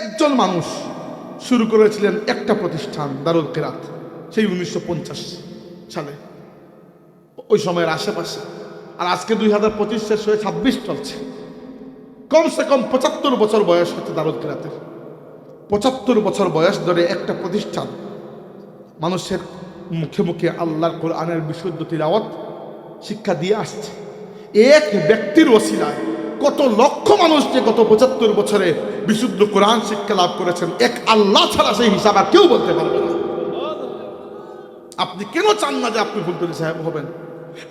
একজন মানুষ শুরু করেছিলেন একটা প্রতিষ্ঠান, দারুল কিরাত, সেই 1950 সালে, ওই সময়ের আশেপাশে। আর আজকে 2025 শেষ হয়ে 26 চলছে। কমসে কম 75 বছর বয়স হচ্ছে দারুল কিরাতের। 75 বছর বয়স ধরে একটা প্রতিষ্ঠান মানুষের মুখে মুখে আল্লাহর কোরআনের বিশুদ্ধ তিলাওয়াত শিক্ষা দিয়ে আসছে। এক ব্যক্তির ওসিলায় কত লক্ষ মানুষ যে গত 75 বছরে বিশুদ্ধ কোরআন শিক্ষা লাভ করেছেন, এক আল্লাহ ছাড়া সেই হিসাব আর কেউ বলতে পারবে না। আপনি কেন চান না যে আপনি ফুলতলি সাহেব হবেন?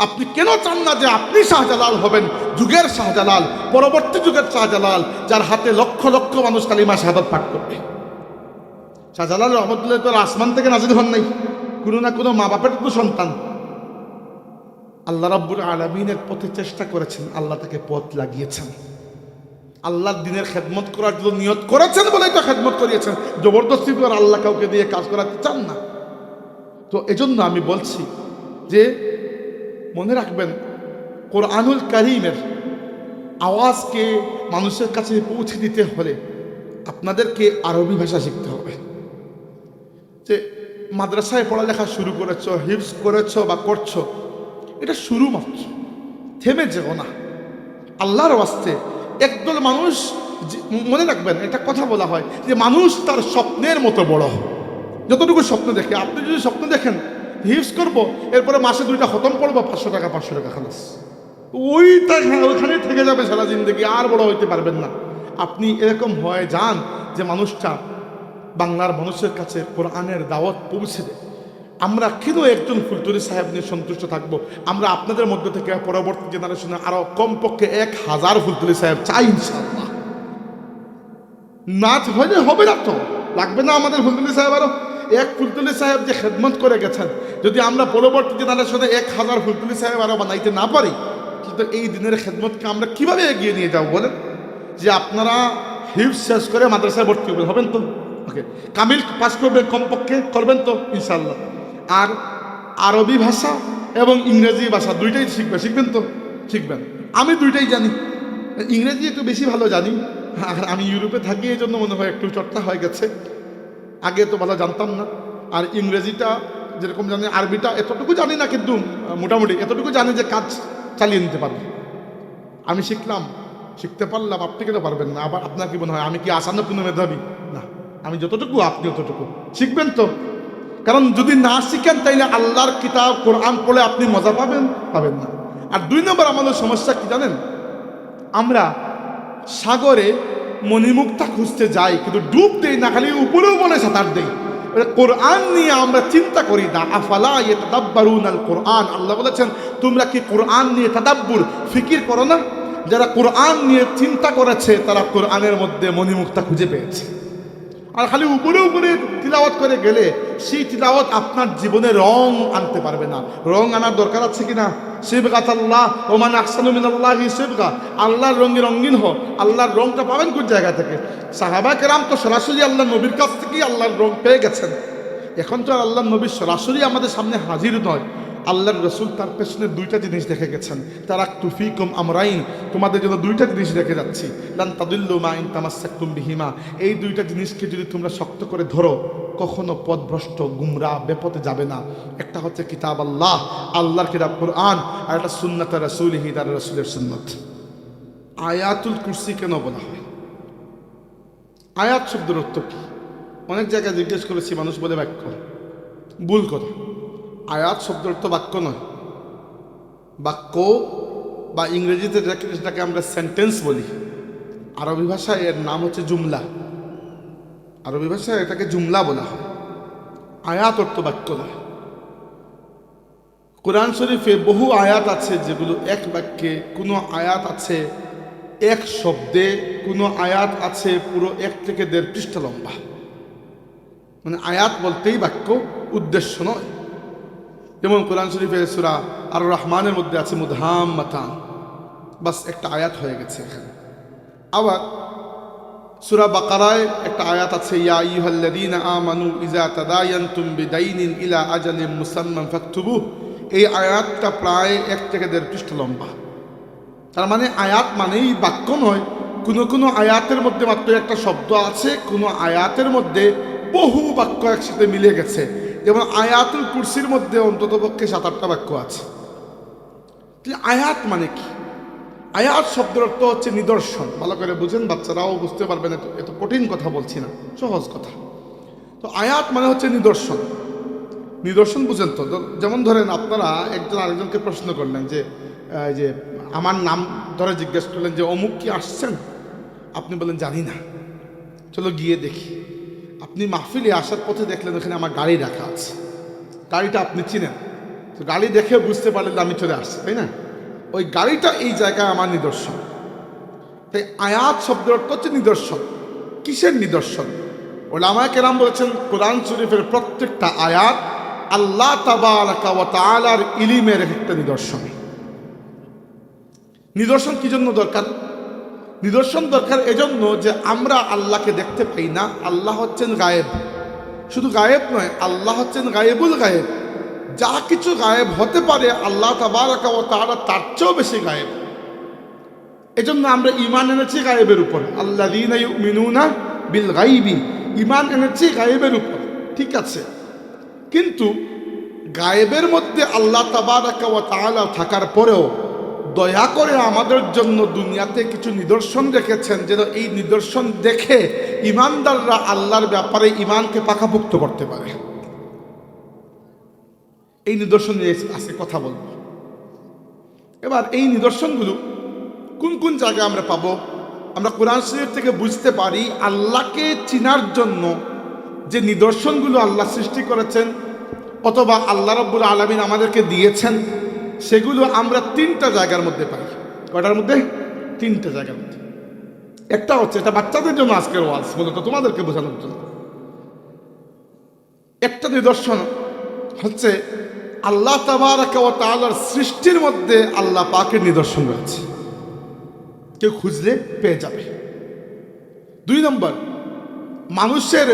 আপনি কেন চান না যে আপনি শাহজালাল হবেন, যুগের শাহজালাল, পরবর্তী যুগের শাহজালাল, যার হাতে লক্ষ লক্ষ মানুষ কালিমা শাহাদাত পাঠ করবে? শাহজালাল রহমতুল্লাহ তো আসমান থেকে নাজিল হন নাই, কোনো না কোনো মা বাপের তো সন্তান। আল্লাহ রাব্বুল আলামিনের পথে চেষ্টা করেছেন, আল্লাহ তাকে পথ লাগিয়েছেন। আল্লাহর দিনের খেদমত করার জন্য নিয়ত করেছেন বলেই তো খেদমত করিয়েছেন। জবরদস্তি করে আল্লাহ কাউকে দিয়ে কাজ করাতে চান না। তো এজন্য আমি বলছি যে মনে রাখবেন, কোরআনুল কারীমের আওয়াজকে মানুষের কাছে পৌঁছে দিতে হলে আপনাদেরকে আরবি ভাষা শিখতে হবে। যে মাদ্রাসায় পড়ালেখা শুরু করেছো, হিফজ করেছো বা করছো, এটা শুরু মাত্র, থেমে যেও না। আল্লাহর ওয়াস্তে একদল মানুষ, মনে রাখবেন এটা কথা বলা হয় যে মানুষ তার স্বপ্নের মতো বড়, যতটুকু স্বপ্ন দেখে। আপনি যদি স্বপ্ন দেখেন হিফজ করবো, এরপরে মাসে 2টা খতম পড়বো, 500 টাকা 500 টাকা খালাস, ওইখানে থেকে যাবে সারা জিন্দগি, আর বড় হইতে পারবেন না। আপনি এরকম হয়ে যান যে মানুষটা বাংলার মানুষের কাছে কোরআনের দাওয়াত পৌঁছে দেয়। আমরা কেন একজন ফুলতলি সাহেব নিয়ে সন্তুষ্ট থাকবো? আমরা আপনাদের মধ্যে থেকে পরবর্তী জেনারেশনে আরো কমপক্ষে 1000 ফুলতলি সাহেব চাই ইনশাআল্লাহ। না হলে হবে না, তো লাগবে না আমাদের ফুলতলি সাহেব। আরো এক ফুলতলি সাহেব যে খেদমত করে গেছেন, যদি আমরা পরবর্তী জেনারেশনে 1000 ফুলতলি সাহেব আরো বানাইতে না পারি, কিন্তু এই দিনের খেদমতকে আমরা কিভাবে এগিয়ে নিয়ে যাব বলেন? যে আপনারা হিফজ শেষ করে মাদ্রাসায় ভর্তি হবেন তো, ওকে, কামিল পাস করবেন কমপক্ষে, করবেন তো ইনশাআল্লাহ। আর আরবি ভাষা এবং ইংরেজি ভাষা দুইটাই শিখবেন তো? শিখবেন। আমি দুইটাই জানি, ইংরেজি একটু বেশি ভালো জানি, আর আমি ইউরোপে থাকি, এই জন্য মনে হয় একটু চর্চা হয়ে গেছে। আগে তো ভালো জানতাম না। আর ইংরেজিটা যেরকম জানি, আরবিটা এতটুকু জানি না, কিন্তু মোটামুটি এতটুকু জানি যে কাজ চালিয়ে নিতে পারবো। আমি শিখতে পারলাম, আপনি কেন পারবেন না? আবার আপনার কি মনে হয় আমি কি আসানপূর্ণ মেধাবী? না, আমি যতটুকু আপনি ততটুকু। শিখবেন তো? কারণ যদি না শিখেন তাইলে আল্লাহর কিতাব কোরআন পড়ে আপনি মজা পাবেন না। আর 2 নম্বর আমাদের সমস্যা কি জানেন? আমরা সাগরে মণিমুক্তা খুঁজতে যাই, কিন্তু ডুব দেই না, খালি উপরে উপরে সাঁতার দেই। কোরআন নিয়ে আমরা চিন্তা করি না। আফালা ইয়াতাদাব্বারুনাল কোরআন, আল্লাহ বলেছেন তোমরা কি কোরআন নিয়ে তাদাব্বুর, ফিকির করো না? যারা কোরআন নিয়ে চিন্তা করেছে তারা কোরআনের মধ্যে মণিমুক্তা খুঁজে পেয়েছে। আর খালি উপরে উপরে তিলাওয়াত করে গেলে সেই তিলাওয়াত আপনার জীবনে রং আনতে পারবে না। রং আনার দরকার আছে কিনা? সিবগাতাল্লাহ ওয়া মান আহসানু মিনাল্লাহি সিবগা, আল্লাহর রঙে রঙিন হও। আল্লাহর রংটা পাবেন কোন জায়গা থেকে? সাহাবা কেরাম তো সরাসরি আল্লাহ নবীর কাছ থেকেই আল্লাহর রং পেয়ে গেছেন। এখন তো আর আল্লাহ নবী সরাসরি আমাদের সামনে হাজির নয়। আল্লাহর রসুল তার পেছনে 2টা জিনিস দেখে গেছেন। তারাকতু ফীকুম আমরাইন, তোমাদের জন্য 2টা জিনিস রেখে যাচ্ছি। লান তাদিল্লু মা ইন তামাসসাকতুম বিহিমা, এই 2টা জিনিসকে যদি তোমরা শক্ত করে ধরো কখনো পথভ্রষ্ট গুমরা বেপথে যাবে না। একটা হচ্ছে কিতাব আল্লাহ, আল্লাহর কিতাব কোরআন, আর একটা সুন্নাত রাসূলিহি, তার রাসূলের সুন্নাত। আয়াতুল কুরসি কেন বলা হয়? আয়াত শব্দের অর্থ কি? অনেক জায়গায় জিজ্ঞেস করেছি, মানুষ বলে বাক্য। ভুল কথা। আয়াত শব্দের অর্থ বাক্য নয়। বাক্য বা ইংরেজিতে যেটাকে আমরা সেন্টেন্স বলি, আরবি ভাষায় এর নাম হচ্ছে জুমলা। আরবি ভাষায় এটাকে জুমলা বলা হয়। আয়াত অর্থ বাক্য নয়। কোরআন শরীফে বহু আয়াত আছে যেগুলো এক বাক্যে, কোনো আয়াত আছে এক শব্দে, কোনো আয়াত আছে পুরো 1 থেকে 1.5 পৃষ্ঠা লম্বা। মানে আয়াত বলতেই বাক্য, উদ্দেশ্য নয়। যেমন কোরআন শরীফের সূরা আর রহমানের মধ্যে আছে মুদহাম্মাতান, বাস একটা আয়াত হয়ে গেছে এখানে। আবার সূরা বাকারায় একটা আয়াত আছে, ইয়া আইয়ুহাল্লাযীনা আমানু ইযা তাদায়ানতুম বিদাইনিন ইলা আজালিন মুসাম্মান ফাকতুবু। এই আয়াতটা প্রায় 1 থেকে 1.5 পৃষ্ঠা লম্বা। তার মানে আয়াত মানেই বাক্য নয়, কোনো কোনো আয়াতের মধ্যে মাত্র একটা শব্দ আছে, কোনো আয়াতের মধ্যে বহু বাক্য একসাথে মিলে গেছে। যেমন আয়াতুল কুরসির মধ্যে অন্ততপক্ষে 7-8টা বাক্য আছে। আয়াত মানে কি? আয়াত শব্দের অর্থ হচ্ছে নিদর্শন। ভালো করে বুঝেন, বাচ্চারাও বুঝতে পারবেন, এত কঠিন কথা বলছি না, সহজ কথা। তো আয়াত মানে হচ্ছে নিদর্শন। নিদর্শন বুঝেন তো? যেমন ধরেন আপনারা একজন আরেকজনকে প্রশ্ন করলেন যে আমার নাম ধরে জিজ্ঞেস করলেন যে অমুক কি আসছেন? আপনি বলেন জানি না, চলো গিয়ে দেখি। আপনি মাহফিলে আসার পথে দেখলেন ওখানে আমার গাড়ি রাখা আছে, গাড়িটা আপনি চিনেন, তো গাড়ি দেখে বুঝতে পারলেন আমি চলে আসছি, তাই না? ওই গাড়িটা এই জায়গায় আমার নিদর্শন। তাই আয়াত শব্দের অর্থ হচ্ছে নিদর্শন। কিসের নিদর্শন? উলামায়ে কেরাম বলেছেন কোরআন শরীফের প্রত্যেকটা আয়াত আল্লাহ তাবারাকা ওয়া তাআলার ইলমের একটা নিদর্শন। নিদর্শন কি জন্য দরকার? নিদর্শন দরকার এজন্য যে আমরা আল্লাহকে দেখতে পাই না। আল্লাহ হচ্ছেন গায়েব। শুধু গায়েব নয়, আল্লাহ হচ্ছেন গায়েবুল গায়েব। যা কিছু গায়েব হতে পারে আল্লাহ তাবারাকা ওয়া তাআলা তার চেয়েও বেশি গায়েব। এজন্য আমরা ঈমান এনেছি গায়েবের উপর। আল্লাযীনা ইউমিনুনা বিল গায়বি, ঈমান এনেছি গায়েবের উপর, ঠিক আছে। কিন্তু গায়েবের মধ্যে আল্লাহ তাবারাকা ওয়া তাআলা থাকার পরেও দয়া করে আমাদের জন্য দুনিয়াতে কিছু নিদর্শন রেখেছেন, যেন এই নিদর্শন দেখে ঈমানদাররা আল্লাহর ব্যাপারে ঈমানকে পাকাপোক্ত করতে পারে। এই নিদর্শন নিয়ে আজকে কথা বলব। এবার এই নিদর্শনগুলো কোন কোন জায়গায় আমরা পাবো? আমরা কোরআন শরীফ থেকে বুঝতে পারি আল্লাহকে চিনার জন্য যে নিদর্শনগুলো আল্লাহ সৃষ্টি করেছেন অথবা আল্লাহ রাব্বুল আলামিন আমাদেরকে দিয়েছেন, সেগুলো আমরা 3টা জায়গার মধ্যে পাই। কয়টার মধ্যে? 3টা জায়গার মধ্যে। একটা হচ্ছে, এটা বাচ্চাদের জন্য আজকের ওয়াজ, মূলত তোমাদেরকে বোঝানোর জন্য। একটা নিদর্শন হচ্ছে আল্লাহ তাবারাকা ওয়া তাআলার সৃষ্টির মধ্যে আল্লাহ পাকের নিদর্শন রয়েছে, কেউ খুঁজলে পেয়ে যাবে। 2 নম্বর, মানুষের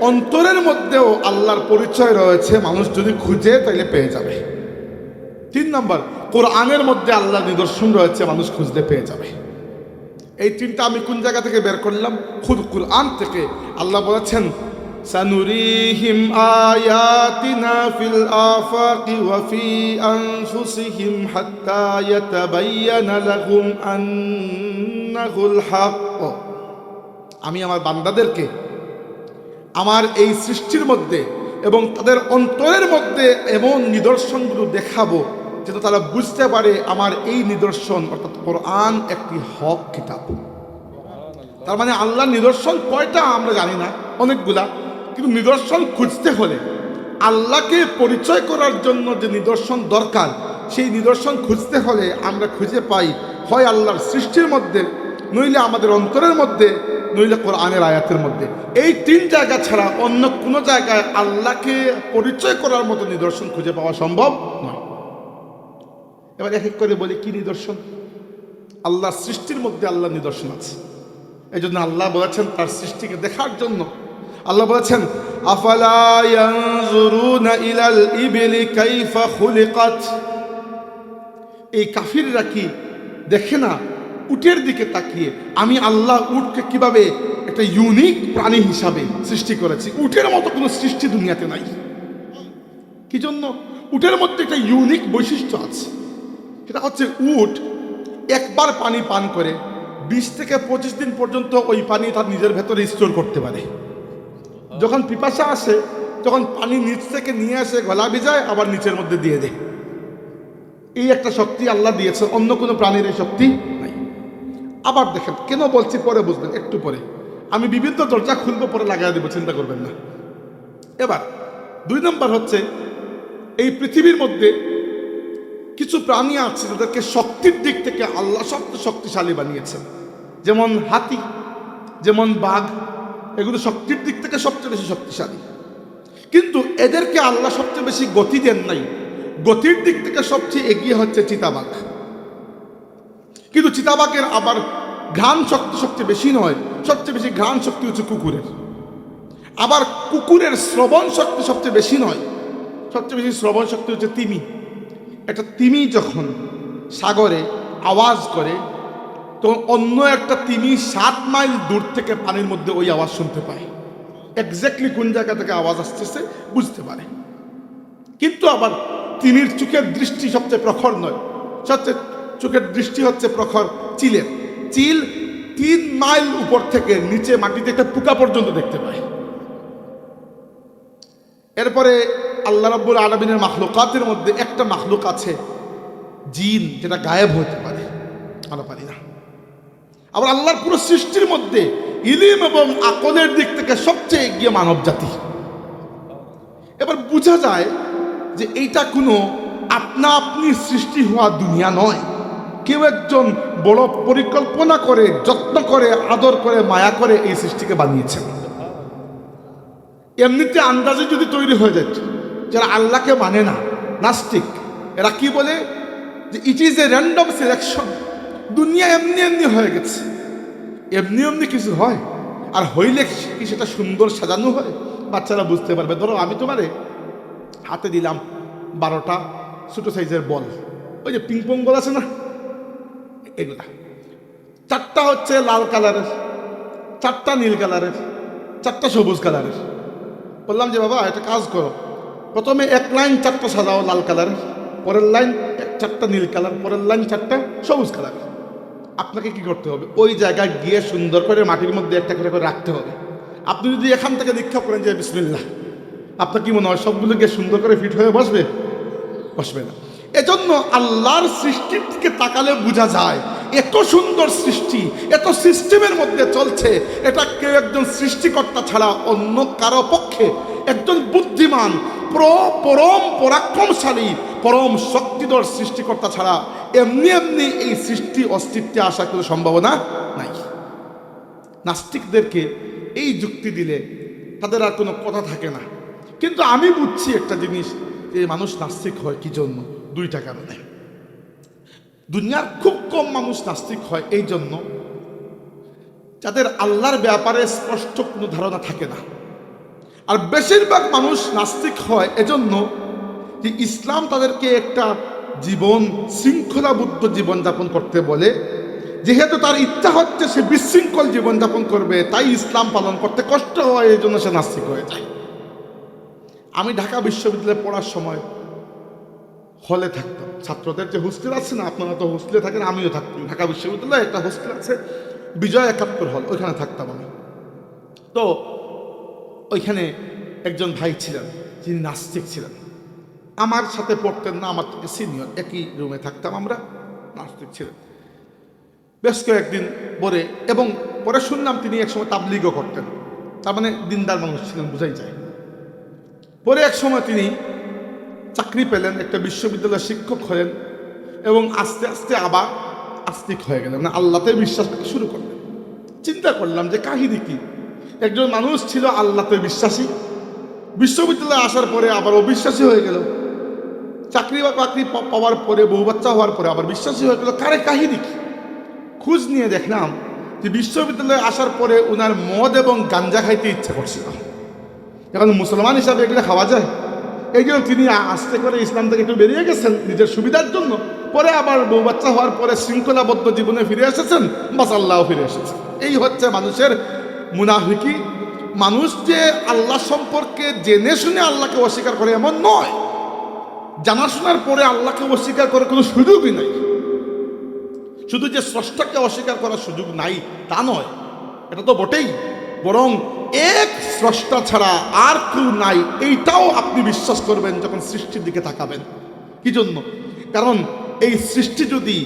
অন্তরের মধ্যেও আল্লাহর পরিচয় রয়েছে, মানুষ যদি খুঁজে তাইলে পেয়ে যাবে। 3 নম্বর, কোরআনের মধ্যে আল্লাহর নিদর্শন রয়েছে, মানুষ খুঁজলে পেয়ে যাবে। এই 3টা আমি কোন জায়গা থেকে বের করলাম? খুদ কোরআন থেকে। আল্লাহ বলেছেন সানুরিহিম আয়াতিনা ফিল আফাকি ওয়া ফি আনফুসিহিম হাত্তা ইয়াতাবায়্যানা লাহুম আন্নাহুল হক। আমি আমার বান্দাদেরকে আমার এই সৃষ্টির মধ্যে এবং তাদের অন্তরের মধ্যে এমন নিদর্শনগুলো দেখাবো যেন তারা বুঝতে পারে আমার এই নিদর্শন অর্থাৎ কোরআন একটি হক কিতাব। তার মানে আল্লাহর নিদর্শন কয়টা আমরা জানি না, অনেকগুলা। কিন্তু নিদর্শন খুঁজতে হলে, আল্লাহকে পরিচয় করার জন্য যে নিদর্শন দরকার, সেই নিদর্শন খুঁজতে হলে আমরা খুঁজে পাই হয় আল্লাহর সৃষ্টির মধ্যে, নইলে আমাদের অন্তরের মধ্যে, নইলে কোরআনের আয়াতের মধ্যে। এই 3 জায়গা ছাড়া অন্য কোনো জায়গায় আল্লাহকে পরিচয় করার মতো নিদর্শন খুঁজে পাওয়া সম্ভব নয়। এবার এক এক করে বলি কি নিদর্শন। আল্লাহর সৃষ্টির মধ্যে আল্লাহর নিদর্শন আছে। এই জন্য আল্লাহ বলেছেন তার সৃষ্টিকে দেখার জন্য। আল্লাহ বলেছেন আফালা ইয়ানজুরুনা ইলাল ইবলি কাইফা খুলিকাত। এই কাফিররা কি দেখে না উটের দিকে তাকিয়ে আমি আল্লাহ উটকে কিভাবে একটা ইউনিক প্রাণী হিসাবে সৃষ্টি করেছি? উটের মতো কোনো সৃষ্টি দুনিয়াতে নাই। কি জন্য? উটের মধ্যে একটা ইউনিক বৈশিষ্ট্য আছে। সেটা হচ্ছে উট একবার পানি পান করে 20 থেকে 25 দিন পর্যন্ত ওই পানি তার নিজের ভেতরে স্টোর করতে পারে। যখন পিপাসা আসে তখন পানি নিচ থেকে নিয়ে আসে, গলা ভিজায়, আবার নিচের মধ্যে দিয়ে দেয়। এই একটা শক্তি আল্লাহ দিয়েছে, অন্য কোনো প্রাণীর এই শক্তি নাই। আবার দেখেন, কেন বলছি পরে বুঝবেন, একটু পরে আমি বিভিন্ন দরজা খুলবো, পরে লাগাই দেবো, চিন্তা করবেন না। এবার 2 নম্বর হচ্ছে এই পৃথিবীর মধ্যে কিছু প্রাণী আছে তাদেরকে শক্তির দিক থেকে আল্লাহ সবচেয়ে শক্তিশালী বানিয়েছেন। যেমন হাতি, যেমন বাঘ, এগুলো শক্তির দিক থেকে সবচেয়ে বেশি শক্তিশালী। কিন্তু এদেরকে আল্লাহ সবচেয়ে বেশি গতি দেন নাই। গতির দিক থেকে সবচেয়ে এগিয়ে হচ্ছে চিতাবাঘ। কিন্তু চিতাবাঘের আবার ঘ্রাণ শক্তি সবচেয়ে বেশি নয়, সবচেয়ে বেশি ঘ্রাণ শক্তি হচ্ছে কুকুরের। আবার কুকুরের শ্রবণ শক্তি সবচেয়ে বেশি নয়, সবচেয়ে বেশি শ্রবণ শক্তি হচ্ছে তিমি। একটা তিমি যখন সাগরে আওয়াজ করে, তখন অন্য একটা তিমি 7 মাইল দূর থেকে পানির মধ্যে ওই আওয়াজ শুনতে পায়। এক্স্যাক্টলি কোন জায়গা থেকে আওয়াজ আসতেছে বুঝতে পারে। কিন্তু আবার তিমির চোখের দৃষ্টি সবচেয়ে প্রখর নয়, সবচেয়ে চোখের দৃষ্টি হচ্ছে প্রখর চিলের। চিল 3 মাইল উপর থেকে নিচে মাটিতে একটা পোকা পর্যন্ত দেখতে পায়। এরপরে আল্লাহ রাব্বুল আলামিনের মাখলুকাতের মধ্যে একটা মাখলুক আছে জিন, যেটা গায়েব হতে পারে, আমরা পারি না। আবার আল্লাহর পুরো সৃষ্টির মধ্যে ইলম এবং আকলের দিক থেকে সবচেয়ে এগিয়ে মানব জাতি। এবার বোঝা যায় যে এইটা কোনো আপনা আপনি সৃষ্টি হওয়া দুনিয়া নয়। কেউ একজন বড় পরিকল্পনা করে, যত্ন করে, আদর করে, মায়া করে এই সৃষ্টিকে বানিয়েছেন। এমনিতে আন্দাজে যদি তৈরি হয়ে যেত, যারা আল্লাহকে মানে না, নাস্তিক, এরা কি বলে যে it is a random selection, দুনিয়া এমনি এমনি হয়ে গেছে। এমনি এমনি কিছু হয়, আর হইলে কি সেটা সুন্দর সাজানো হয়? বাচ্চারা বুঝতে পারবে। ধরো আমি তোমারে হাতে দিলাম 12টা ছোটো সাইজের বল, ওই যে পিংপং বল আছে না, এগুলা 4টা হচ্ছে লাল কালারের, 4টা নীল কালারের, 4টা সবুজ কালারের। বললাম যে বাবা একটা কাজ করো, প্রথমে এক লাইন 4টা সাজাও লাল কালারের, পরের লাইন 4টা নীল কালার, পরের লাইন 4টা সবুজ কালার। আপনাকে কি করতে হবে? ওই জায়গায় গিয়ে সুন্দর করে মাটির মধ্যে একটা করে রাখতে হবে। আপনি যদি এখান থেকে নিক্ষেপ করেন যে বিসমিল্লাহ, আপনার কি মনে হয় সবগুলো গিয়ে সুন্দর করে ফিট হয়ে বসবে? বসবে না। এজন্য আল্লাহর সৃষ্টির দিকে তাকালে বোঝা যায় এত সুন্দর সৃষ্টি, এত সিস্টেমের মধ্যে চলছে, এটা কেউ একজন সৃষ্টিকর্তা ছাড়া অন্য কারো পক্ষে, একজন বুদ্ধিমান পরম পরাক্রমশালী পরম শক্তিধর সৃষ্টিকর্তা ছাড়া এমনি এমনি এই সৃষ্টি অস্তিত্বে আসার কোনো সম্ভাবনা নাই। নাস্তিকদেরকে এই যুক্তি দিলে তাদের আর কোনো কথা থাকে না। কিন্তু আমি বুঝছি একটা জিনিস, যে মানুষ নাস্তিক হয় কি জন্য? 2টা কারণে। দুনিয়ার খুব কম মানুষ নাস্তিক হয় এই জন্য যাদের আল্লাহর ব্যাপারে স্পষ্ট কোনো ধারণা থাকে না। আর বেশিরভাগ মানুষ নাস্তিক হয় এজন্য যে ইসলাম তাদেরকে একটা জীবন শৃঙ্খলাবদ্ধ জীবনযাপন করতে বলে। যেহেতু তার ইচ্ছা হচ্ছে সে বিশৃঙ্খল জীবনযাপন করবে, তাই ইসলাম পালন করতে কষ্ট হয়, এই জন্য সে নাস্তিক হয়ে যায়। আমি ঢাকা বিশ্ববিদ্যালয়ে পড়ার সময় হলে থাকতাম। ছাত্রদের যে হোস্টেল আছে না, আপনারা তো হোস্টেলে থাকেন, আমিও থাকতাম। ঢাকা বিশ্ববিদ্যালয়ে একটা হোস্টেল আছে, বিজয় 71 হল, ওইখানে থাকতাম আমি। তো ওইখানে একজন ভাই ছিলেন যিনি নাস্তিক ছিলেন, আমার সাথে পড়তেন না, আমার থেকে সিনিয়র, একই রুমে থাকতাম আমরা। নাস্তিক ছিলেন বেশ কয়েকদিন পরে, এবং পরে শুনলাম তিনি একসময় তাবলিগও করতেন, তার মানে দিনদার মানুষ ছিলেন, বোঝাই যায়। পরে এক সময় তিনি চাকরি পেলেন, একটা বিশ্ববিদ্যালয়ের শিক্ষক হলেন, এবং আস্তে আস্তে আবার আস্তিক হয়ে গেলেন, মানে আল্লাহতে বিশ্বাস করতে শুরু করলেন। চিন্তা করলাম যে কাহিনী কি? একজন মানুষ ছিল আল্লাহতে বিশ্বাসী, বিশ্ববিদ্যালয়ে আসার পরে আবার অবিশ্বাসী হয়ে গেল, চাকরি বা বাকরি পাওয়ার পরে, বউ বাচ্চা হওয়ার পরে আবার বিশ্বাসী হয়ে গেল। কাহিনী কি? খোঁজ নিয়ে দেখলাম যে বিশ্ববিদ্যালয়ে আসার পরে ওনার মদ এবং গাঞ্জা খাইতে ইচ্ছা করছিল। এখন মুসলমান হিসাবে এগুলো খাওয়া যায়? এই জন্য তিনি আস্তে করে ইসলাম থেকে একটু বেরিয়ে গেছেন নিজের সুবিধার জন্য। পরে আবার বউ বাচ্চা হওয়ার পরে শৃঙ্খলাবদ্ধ জীবনে ফিরে এসেছেন, বাস আল্লাহ ফিরে এসেছেন। এই হচ্ছে মানুষের মুনাফিকি। মানুষ যে আল্লাহ সম্পর্কে জেনে শুনে আল্লাহকে অস্বীকার করে এমন নয়, জানাশোনার পরে আল্লাহকে অস্বীকার করার কোনো সুযোগই নাই। শুধু যে স্রষ্টাকে অস্বীকার করার সুযোগ নাই তা নয়, এটা তো বটেই, বরং এক স্রষ্টা ছাড়া আর কেউ নাই এইটাও আপনি বিশ্বাস করবেন যখন সৃষ্টির দিকে তাকাবেন। কি জন্য? কারণ এই সৃষ্টি যদি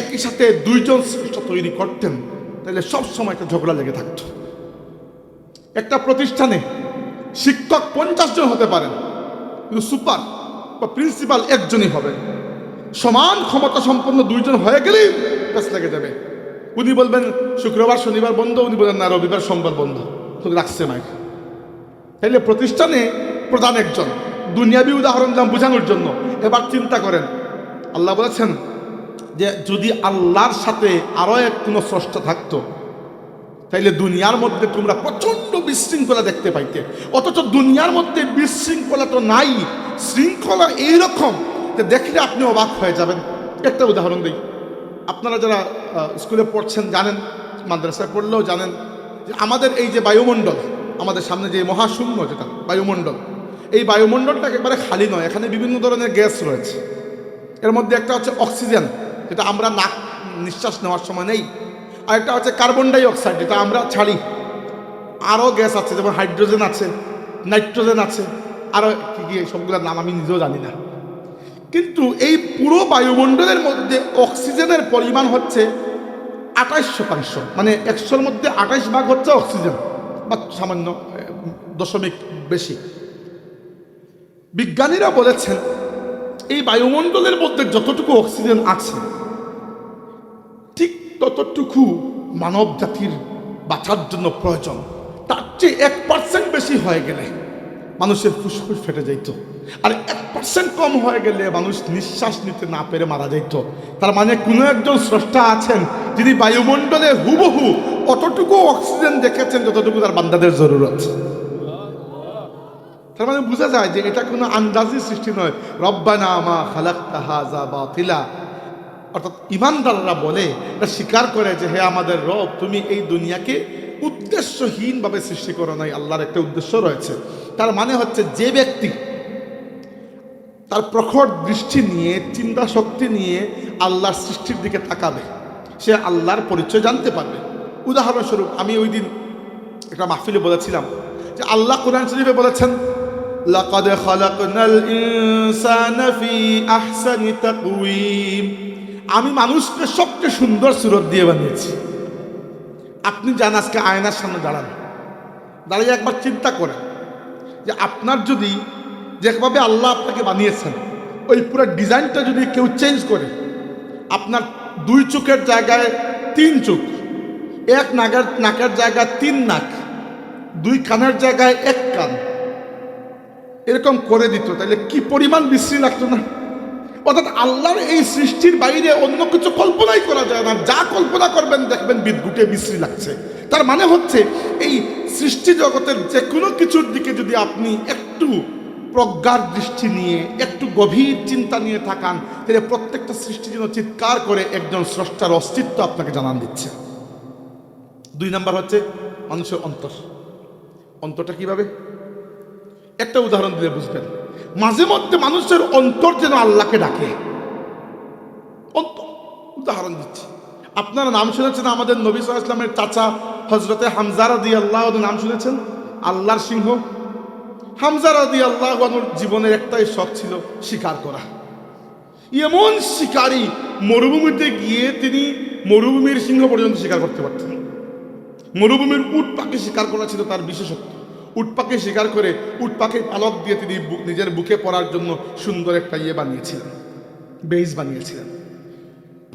একই সাথে 2জন স্রষ্টা তৈরি করতেন তাহলে সব সময় একটা ঝগড়া লেগে থাকত। একটা প্রতিষ্ঠানে শিক্ষক 50 জন হতে পারেন, কিন্তু সুপার বা প্রিন্সিপাল একজনই হবেন। সমান ক্ষমতা সম্পন্ন 2 জন হয়ে গেলেই ব্যাস লেগে যাবে। উনি বলবেন শুক্রবার শনিবার বন্ধ, উনি বলবেন না রবিবার সোমবার বন্ধ, রাখছে মাইক। তাইলে প্রতিষ্ঠানে প্রধান একজন, দুনিয়াবি উদাহরণ দিলাম বোঝানোর জন্য। এবার চিন্তা করেন, আল্লাহ বলেছেন যে যদি আল্লাহর সাথে আরো এক কোনো স্রষ্টা থাকতো তাইলে দুনিয়ার মধ্যে তোমরা প্রচন্ড বিশৃঙ্খলা দেখতে পাইতে। অথচ দুনিয়ার মধ্যে বিশৃঙ্খলা তো নাই, শৃঙ্খলা এইরকম যে দেখলে আপনি অবাক হয়ে যাবেন। একটা উদাহরণ দিই, আপনারা যারা স্কুলে পড়ছেন জানেন, মাদ্রাসায় পড়লেও জানেন যে আমাদের এই যে বায়ুমণ্ডল, আমাদের সামনে যে মহাশূন্য যেটা বায়ুমণ্ডল, এই বায়ুমণ্ডলটা একেবারে খালি নয়, এখানে বিভিন্ন ধরনের গ্যাস রয়েছে। এর মধ্যে একটা হচ্ছে অক্সিজেন, যেটা আমরা নিঃশ্বাস নেওয়ার সময় নেই, আর একটা হচ্ছে কার্বন ডাই অক্সাইড, যেটা আমরা ছাড়ি। আরও গ্যাস আছে, যেমন হাইড্রোজেন আছে, নাইট্রোজেন আছে, আরও কী কী সবগুলোর নাম আমি নিজেও জানি না। কিন্তু এই পুরো বায়ুমণ্ডলের মধ্যে অক্সিজেনের পরিমাণ হচ্ছে 28%, মানে 100-র মধ্যে 28 হচ্ছে অক্সিজেন, বা সামান্য দশমিক বেশি। বিজ্ঞানীরা বলেছেন এই বায়ুমণ্ডলের মধ্যে যতটুকু অক্সিজেন আছে ঠিক ততটুকু মানব জাতির বাঁচার জন্য প্রয়োজন। তার চেয়ে 1% বেশি হয়ে গেলে মানুষের ফুসফুস ফেটে যেত, আর 1% কম হয়ে গেলে মানুষ নিঃশ্বাস নিতে না পেরে মারা যেত। তার মানে কোনো একজন স্রষ্টা আছেন যিনি বায়ুমণ্ডলে হুবহু অতটুকু অক্সিজেন রেখেছেন যতটুকু তার বান্দাদের জরুরত। তার মানে বোঝা যায় যে এটা কোনো আন্দাজি সৃষ্টি নয়। রব্বানা মা খালাকতা হাযা বাতিলা, অর্থাৎ ইমানদাররা বলে, এটা স্বীকার করে যে হে আমাদের রব, তুমি এই দুনিয়াকে উদ্দেশ্যহীনভাবে সৃষ্টি করো নাই, আল্লাহর একটা উদ্দেশ্য রয়েছে। তার মানে হচ্ছে যে ব্যক্তি তার প্রখর দৃষ্টি নিয়ে, চিন্তা শক্তি নিয়ে আল্লাহর সৃষ্টির দিকে তাকাবে, সে আল্লাহর পরিচয় জানতে পারবে। উদাহরণস্বরূপ আমি ওই দিন একটা মাহফিলে বলেছিলাম যে আল্লাহ কোরআন শরীফে বলেছেন, লাকাদ খালাকনাল ইনসানা ফি আহসানি তাকওয়িম, আমি মানুষকে সবচেয়ে সুন্দর সুরত দিয়ে বানিয়েছি। আপনি যান আজকে আয়নার সামনে দাঁড়িয়ে একবার চিন্তা করেন যে আপনার যদি যেভাবে আল্লাহ আপনাকে বানিয়েছেন ওই পুরো ডিজাইনটা যদি কেউ চেঞ্জ করে, আপনার 2 চোখের জায়গায় 3 চোখ, 1 নাকের জায়গায় 3 নাক, 2 কানের জায়গায় 1 কান, এরকম করে দিত, তাহলে কি পরিমাণ বিশ্রী লাগতো না? অর্থাৎ আল্লাহর এই সৃষ্টির বাইরে অন্য কিছু কল্পনাই করা যায় না। যা কল্পনা করবেন দেখবেন বিদ্যুটে বিশ্রী লাগছে। তার মানে হচ্ছে এই সৃষ্টি জগতের যে কোনো কিছুর দিকে যদি আপনি একটু প্রজ্ঞার দৃষ্টি নিয়ে, একটু গভীর চিন্তা নিয়ে থাকান, তাহলে প্রত্যেকটা সৃষ্টি যেন চিৎকার করে একজন স্রষ্টার অস্তিত্ব আপনাকে জানান দিচ্ছে। 2 নাম্বার হচ্ছে মানুষের অন্তর। অন্তরটা কিভাবে? একটা উদাহরণ দিলে বুঝবেন। মাঝে মধ্যে মানুষের অন্তর যেন আল্লাহকে ডাকে। অন্তর, উদাহরণ দিচ্ছি, আপনারা নাম শুনেছেন আমাদের নবী সাল্লাল্লাহু আলাইহি ওয়াসাল্লামের চাচা হযরতে হামজা রাদিয়াল্লাহু আনহু, নাম শুনেছেন? আল্লাহর সিংহ হামজা রাদিয়াল্লাহু আনহুর জীবনের একটাই শখ ছিল শিকার করা। এমন শিকারী, মরুভূমিতে গিয়ে তিনি মরুভূমির সিংহ পর্যন্ত শিকার করতে পারতেন। মরুভূমির উট পাখি শিকার করা ছিল তার বিশেষত্ব। উট পাখি শিকার করে উট পাখির পালক দিয়ে তিনি নিজের বুকে পরার জন্য সুন্দর একটা বানিয়েছিলেন, বেইজ বানিয়েছিলেন।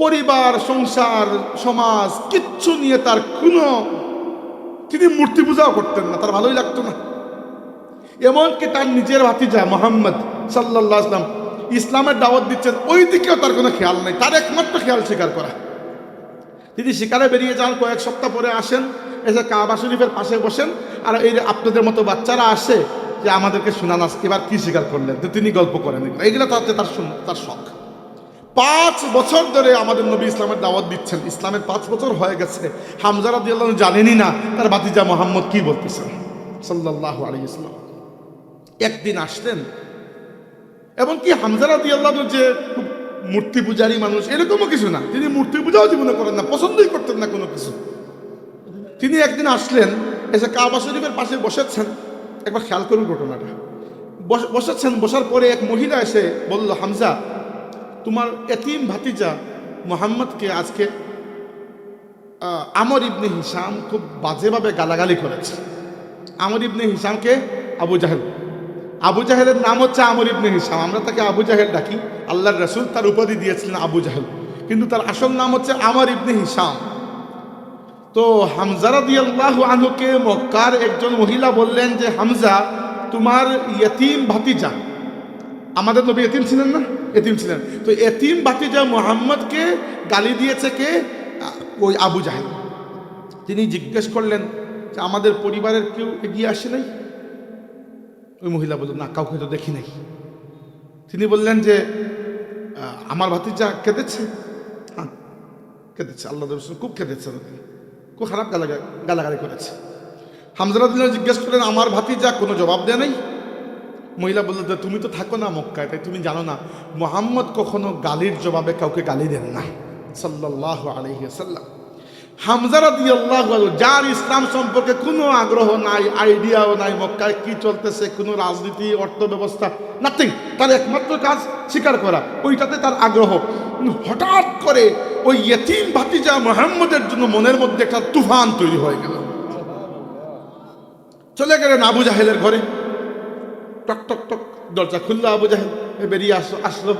পরিবার, সংসার, সমাজ কিচ্ছু নিয়ে তার কোনো, তিনি মূর্তি পূজাও করতেন না, তার ভালোই লাগতো না। এমনকি তার নিজের ভাতিজা মুহাম্মদ সাল্লাল্লাহু আলাইহি ওয়াসাল্লাম ইসলামের দাওয়াত দিচ্ছেন, ওই দিকেও তার কোনো খেয়াল নেই। তার একমাত্র খেয়াল শিকার করা। তিনি শিকারে বেরিয়ে যান, কয়েক সপ্তাহ পরে আসেন, এসে কাবা শরীফের পাশে বসেন, আর এই আপনাদের মতো বাচ্চারা আসে যে আমাদেরকে শোনান এবার কি স্বীকার করলেন, তো তিনি গল্প করেন। এইগুলো তার শখ। 5 বছর ধরে আমাদের নবী ইসলামের দাওয়াত দিচ্ছেন, ইসলামের 5 বছর হয়ে গেছে। হামজা রাদিয়াল্লাহু আনহু জানেনই না তার ভাতিজা মুহাম্মদ কি বলতেছেন সাল্লাল্লাহু আলাইহি ওয়াসাল্লাম। একদিন আসলেন, এমনকি হামজা রাদিয়াল্লাহু আনহু যে খুব মূর্তি পূজারী মানুষ এরকমও কিছু না, তিনি মূর্তি পূজাও জীবনে করেন না, পছন্দই করতেন না কোনো কিছু। তিনি একদিন আসলেন, এসে কাবা শরীফের পাশে বসেছেন। একবার খেয়াল করুন ঘটনাটা। বসেছেন, বসার পরে এক মহিলা এসে বলল, হামজা, তোমার এতিম ভাতিজা মুহাম্মদকে আজকে আমর ইবনে হিশাম খুব বাজেভাবে গালাগালি করেছে। আমর ইবনে হিশামকে আবু জাহেলের নাম হচ্ছে আমর ইবনে হিশাম, আমরা তাকে আবু জাহেল ডাকি। আল্লাহর রাসূল তার উপাধি দিয়েছিলেন আবু জাহেল, কিন্তু তার আসল নাম হচ্ছে আমর ইবনে হিশাম। তো হামজা রাদিয়াল্লাহু আনহুকে মক্কার একজন মহিলা বললেন যে, হামজা, তোমার ইয়তীম ভাতিজা, আমাদের নবী এতিম ছিলেন না, এতিম ছিলেন, তো এতিম ভাতিজা মুহাম্মদকে গালি দিয়েছে কে? ওই আবু জাহেল। তিনি জিজ্ঞেস করলেন যে আমাদের পরিবারের কেউ এগিয়ে আসে নাই? ওই মহিলা বললেন, না, কাউকে তো দেখি নাই। তিনি বললেন যে আমার ভাতিজা কেঁদেছে। কেঁদেছে, আল্লাহ রসুল খুব কেঁদেছে, খুব খারাপ গালাগালি করেছে। হামজা রাদিয়াল্লাহু আনহু জিজ্ঞেস করলেন, আমার ভাতিজা কোনো জবাব দেয় নাই? মহিলা বলল যে তুমি তো থাকো না মক্কায়, তাই তুমি জানো না মুহাম্মদ কখনো গালির জবাবে কাউকে গালি দেন না সাল্লাল্লাহু আলাইহি ওয়াসাল্লাম। হামজা রাদিয়াল্লাহু আনহু, যার ইসলাম সম্পর্কে কোনো আগ্রহ নাই, আইডিয়াও নাই, মক্কায় কি চলতেছে, কোনো রাজনীতি, অর্থ ব্যবস্থা, নাথিং, তার একমাত্র কাজ স্বীকার করা, ওইটাতে তার আগ্রহ। হঠাৎ করে ওই ইয়েতিম ভাতিজা মুহাম্মদের জন্য মনের মধ্যে একটা তুফান তৈরি হয়ে গেল। চলে গেলেন আবু জাহেলের ঘরে, টক টক টক, দরজা খুললো, আবু জাহেল বেরিয়ে আসলো।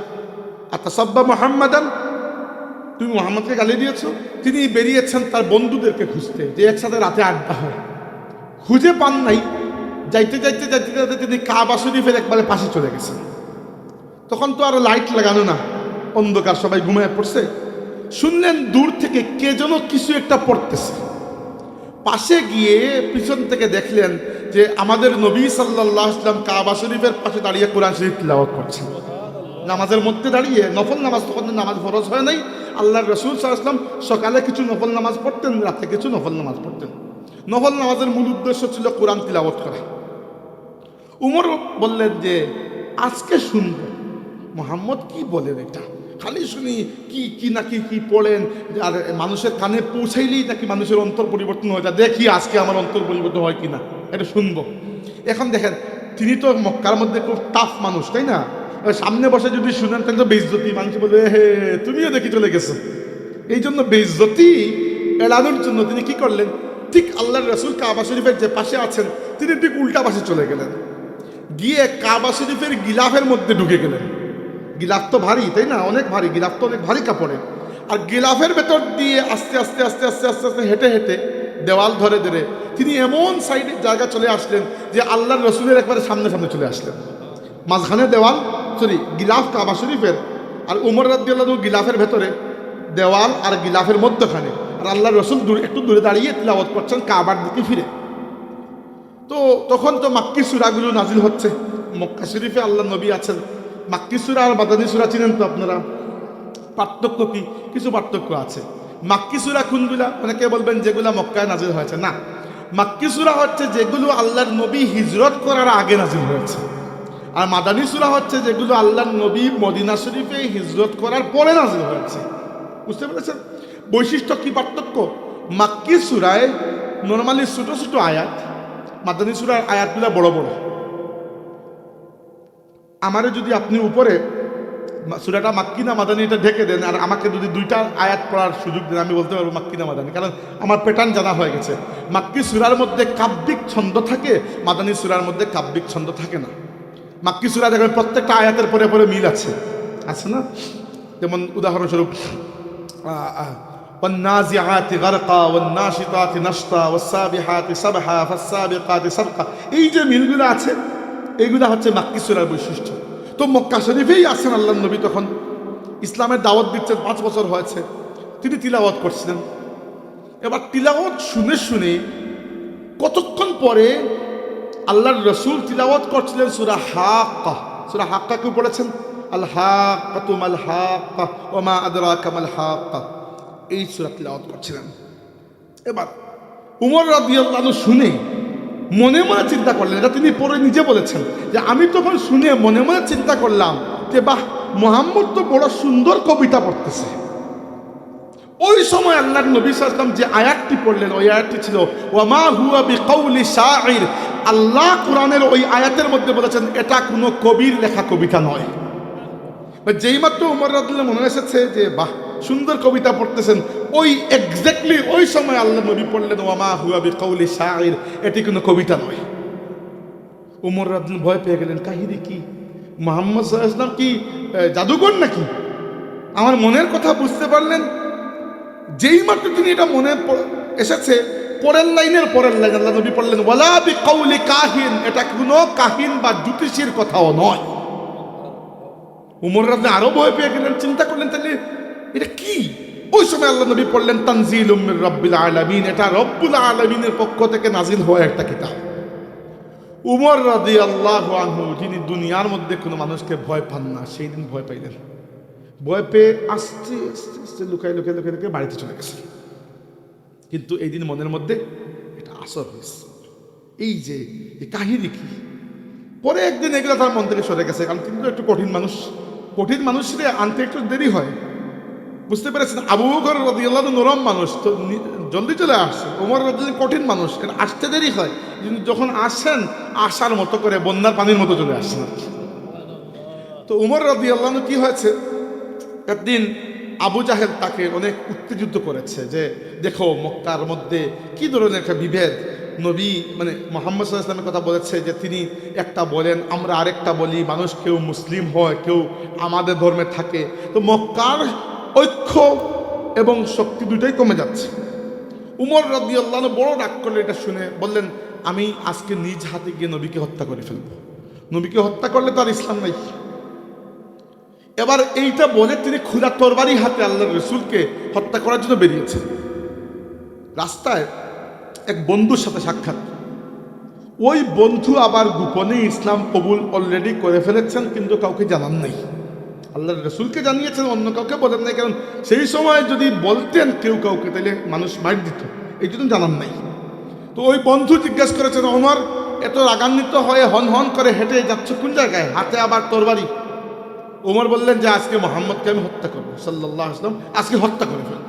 আতাসাব্বা মুহাম্মাদান, তুমি মুহাম্মদকে গালি দিয়েছো? তিনি বেরিয়েছেন তার বন্ধুদেরকে খুঁজতে, যে একসাথে রাতে আড্ডা হয়। খুঁজে পান নাই, যাইতে যাইতে যাইতে যাইতে তিনি কাবা শরীফের একবারে পাশে চলে গেছেন। তখন তো আর লাইট লাগানো না, অন্ধকার, সবাই ঘুমিয়ে পড়ছে। শুনলেন দূর থেকে কে যেন কিছু একটা পড়তেছে। পাশে গিয়ে পিছন থেকে দেখলেন যে আমাদের নবী সাল্লাল্লাহু আলাইহি ওয়াসাল্লাম কাবা শরীফের পাশে দাঁড়িয়ে কোরআন শরীফ তিলাওয়াত করছেন। নামাজের মধ্যে দাঁড়িয়ে, নফল নামাজ, তখন নামাজ ফরজ হয় নাই। আল্লাহর রাসূল সাল্লাল্লাহু আলাইহি ওয়াসাল্লাম সকালে কিছু নফল নামাজ পড়তেন, রাতে কিছু নফল নামাজ পড়তেন। নফল নামাজের মূল উদ্দেশ্য ছিল কোরআন তিলাওয়াত করা। উমর বললেন যে আজকে শুনব মুহাম্মদ কি বলেন, এটা খালি শুনি কি নাকি কি পড়েন, আর মানুষের কানে পৌঁছাইলেই নাকি মানুষের অন্তর পরিবর্তন হয়ে যায়, দেখি আজকে আমার অন্তর পরিবর্তন হয় কিনা, এটা শুনবো। এখন দেখেন, তিনি তো মক্কার মধ্যে খুব টাফ মানুষ, তাই না? সামনে বসে যদি শুনেন তাহলে তো বেইজ্জতি, মানুষ বলে হে তুমিও দেখি চলে গেছো। এই জন্য বেইজ্জতি এড়ানোর জন্য তিনি কি করলেন, ঠিক আল্লাহর রাসূল কাবা শরীফের যে পাশে আছেন তিনি ঠিক উল্টা পাশে চলে গেলেন, গিয়ে কাবা শরীফের গিলাফের মধ্যে ঢুকে গেলেন। গিলাফ তো ভারী, তাই না? অনেক ভারী, গিলাফ তো অনেক ভারী কাপড়ের। আর গিলাফের ভেতর দিয়ে আস্তে আস্তে আস্তে আস্তে আস্তে আস্তে হেঁটে হেঁটে দেওয়াল ধরে ধরে তিনি এমন সাইডের জায়গা চলে আসলেন যে আল্লাহর রসুলের একবারে সামনে সামনে চলে আসলেন। মাঝখানে দেওয়াল, গিলাফ কাবা শরীফের, আর উমর রাদিয়াল্লাহু আনহু গিলাফের ভেতরে, দেওয়াল আর গিলাফের মধ্যখানে, আর আল্লাহর রসুল একটু দূরে দাঁড়িয়ে তিলাওয়াত করছেন কাবার দিকে ফিরে। তো তখন তো মাক্কি সূরাগুলো নাজিল হচ্ছে। মক্কা শরীফে আল্লাহ নবী আছেন। মাক্কি সূরা আর মাদানী সূরা চিনেন তো আপনারা? পার্থক্য কি? কিছু পার্থক্য আছে। মাক্কি সূরা কোনগুলা? অনেকে বলবেন যেগুলা মক্কায় নাজিল হয়েছে। না, মাক্কি সূরা হচ্ছে যেগুলো আল্লাহর নবী হিজরত করার আগে নাজিল হয়েছে, আর মাদানী সূরা হচ্ছে যেগুলো আল্লাহর নবী মদিনা শরীফে হিজরত করার পরে নাজিল হয়েছে। বুঝতে পেরেছেন বৈশিষ্ট্য কি পার্থক্য? মাক্কি সূরায় নরমালি ছোট ছোট আয়াত, মাদানী সূরার আয়াতগুলো বড় বড়। আমারে যদি আপনি উপরে সূরাটা মাক্কি না মাদানী এটা ঢেকে দেন, আর আমাকে যদি দুইটা আয়াত পড়ার সুযোগ দেন, আমি বলতে পারবো মাক্কি না মাদানী, কারণ আমার প্যাটার্ন জানা হয়ে গেছে। মাক্কি সূরার মধ্যে কাব্যিক ছন্দ থাকে, মাদানী সূরার মধ্যে কাব্যিক ছন্দ থাকে না। মাক্কি সূরা দেখবেন প্রত্যেকটা আয়াতের পরে পরে মিল আছে, আছে না? যেমন উদাহরণস্বরূপ والنازعات غرقا والناشطات نشطا والسابحات سبحا فالسابقات سبقا, এই যে মিলগুলো আছে এইগুলো হচ্ছে মাক্কি সূরার বৈশিষ্ট্য। তো মক্কা শরীফেই আছেন আল্লাহর নবী, তখন ইসলামের দাওয়াত দিচ্ছেন, 5 বছর হয়েছে, তিনি তিলাওয়াত করছিলেন। এবার তিলাওয়াত শুনে শুনে কতক্ষণ পরে আল্লাহর রাসূল তিলাওয়াত করছিলেন সূরা হাক্কা। সূরা হাক্কা কি পড়েছেন? আল হাক্কাতু মাল হাক্কা ওয়া মা আদরাকা মাল হাক্কা, এই সূরা তিলাওয়াত করছিলেন। এবার উমর রাদিয়াল্লাহু আনহু শুনে মনে মনে চিন্তা করলেন, এটা তিনি পরে নিজে বলেছেন যে আমি তখন শুনে মনে মনে চিন্তা করলাম যে বাহ, মুহাম্মদ তো বড় সুন্দর কবিতা পড়তেছে। ওই সময় আল্লাহর নবী সাল্লাল্লাহু আলাইহি ওয়াসাল্লাম যে আয়াতটি পড়লেন, ওই আয়াতটি ছিল ওয়া মা হুয়া বিকাউলি শাইর। আল্লাহ কোরআনের ওই আয়াতের মধ্যে বলেছেন এটা কোনো কবির লেখা কবিতা নয়। যেই মাত্র উমর রাদিয়াল্লাহু মনে এসেছে যে বাহ, সুন্দর কবিতা পড়তেছেন, ওই এক্স্যাক্টলি ওই সময় আল্লাহ নবী পড়লেন ওয়া মা হুয়া বিকাউলি শাইর, এটি কোনো কবিতা নয়। উমর রাদিয়াল্লাহু ভয় পেয়ে গেলেন, কাহিনী কি? মুহাম্মদ সাল্লাল্লাহু আলাইহি ওয়াসাল্লাম কি জাদুকর নাকি? আমার মনের কথা বুঝতে পারলেন। যেই মাত্র তিনি এটা মনে এসেছে, পরের লাইনের পরের লাইন আল্লাহ নবী পড়লেন ওয়ালা বিকাউলি কাহিন, এটা কোনো কাহিন বা জ্যোতিষীর কথাও নয়। উমর রাদিয়াল্লাহু আরো ভয় পেয়ে গেলেন, চিন্তা করলেন তাহলে এটা কি? ওই সময় আল্লাহ নবী পড়লেন তানজিলুম মির রাব্বিল আলামিন, এটা রব্বুল আলামিনের পক্ষ থেকে নাজিল হওয়া একটা কিতাব। উমর রাদিয়াল্লাহু আনহু, যিনি দুনিয়ার মধ্যে কোনো মানুষকে ভয় পান না, সেই দিন ভয় পাইলেন। ভয় পেয়ে আস্তে আস্তে আস্তে লুকায় লুকায় লুকায় লুকায় বাড়িতে চলে গেছে। কিন্তু এই দিন মনের মধ্যে এটা আসর হয়েছে, এই যে এই কাহিনী কি। পরে একদিন এগুলো তার মন থেকে সরে গেছে, কারণ কিন্তু একটু কঠিন মানুষ, কঠিন মানুষদের আনতে একটু দেরি হয়, বুঝতে পেরেছেন। আবু বকর রাদিয়াল্লাহু নরম মানুষ, তো জলদি চলে আসছে। ওমর রাদিয়াল্লাহু কঠিন মানুষ, কারণ আসতে দেরি হয়, কিন্তু যখন আসেন আসার মতো করে বন্যার পানির মতো চলে আসছেন আর কি। তো উমর রাদিয়াল্লাহু কি হয়েছে, একদিন আবু জাহেল তাকে অনেক উত্তেজিত করেছে যে দেখো মক্কার মধ্যে কি ধরনের একটা বিভেদ, নবী মানে মুহাম্মদ সাল্লাল্লাহু আলাইহি ওয়াসাল্লামের কথা বলেছে যে তিনি একটা বলেন আমরা আরেকটা বলি, মানুষ কেউ মুসলিম হয় কেউ আমাদের ধর্মে থাকে, তো মক্কার ঐক্য এবং শক্তি দুটোই কমে যাচ্ছে। উমর রাদিয়াল্লাহু বড় রাগ করলে এটা শুনে বললেন আমি আজকে নিজ হাতে গিয়ে নবীকে হত্যা করে ফেলবো, নবীকে হত্যা করলে তো আর ইসলাম নাই। এবার এইটা বলে তিনি খোলা তরবারি হাতে আল্লাহর রাসূলকে হত্যা করার জন্য বেরিয়েছেন। রাস্তায় এক বন্ধুর সাথে সাক্ষাৎ, ওই বন্ধু আবার গোপনে ইসলাম কবুল অলরেডি করে ফেলেছেন, কিন্তু কাউকে জানান নাই। আল্লাহর রাসূলকে জানিয়েছেন, অন্য কাউকে বলেন নাই, কারণ সেই সময় যদি বলতেন কেউ কাউকে তাহলে মানুষ মার দিত, এই জন্য জানান নাই। তো ওই বন্ধু জিজ্ঞেস করেছেন ওমর এত রাগান্বিত হয়ে হন হন করে হেঁটে যাচ্ছ কোন জায়গায়, হাতে আবার তরবারি। ওমর বললেন যে আজকে মুহাম্মদকে আমি হত্যা করবো, সাল্লাল্লাহু আলাইহি ওয়াসাল্লাম আজকে হত্যা করে ফেলবো।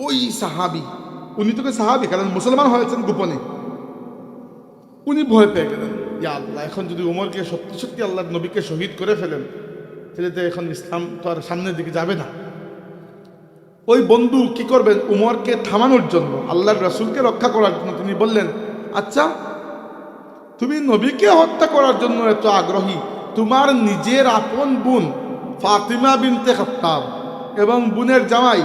ওই সাহাবী, উনি তোকে সাহাবী কারণ মুসলমান হয়েছেন গোপনে, উনি ভয় পেয়ে গেলেন, ইয়া আল্লাহ এখন যদি ওমরকে সত্যি সত্যি আল্লাহর নবীকে শহীদ করে ফেলেন তাহলে তো এখন ইসলাম তো আর সামনের দিকে যাবে না। ওই বন্ধু কি করবেন, উমরকে থামানোর জন্য, আল্লাহর রাসূলকে রক্ষা করার জন্য তিনি বললেন আচ্ছা তুমি নবীকে হত্যা করার জন্য এত আগ্রহী, তোমার নিজের আপন বোন ফাতিমা বিনতে খাত্তাব এবং বোনের জামাই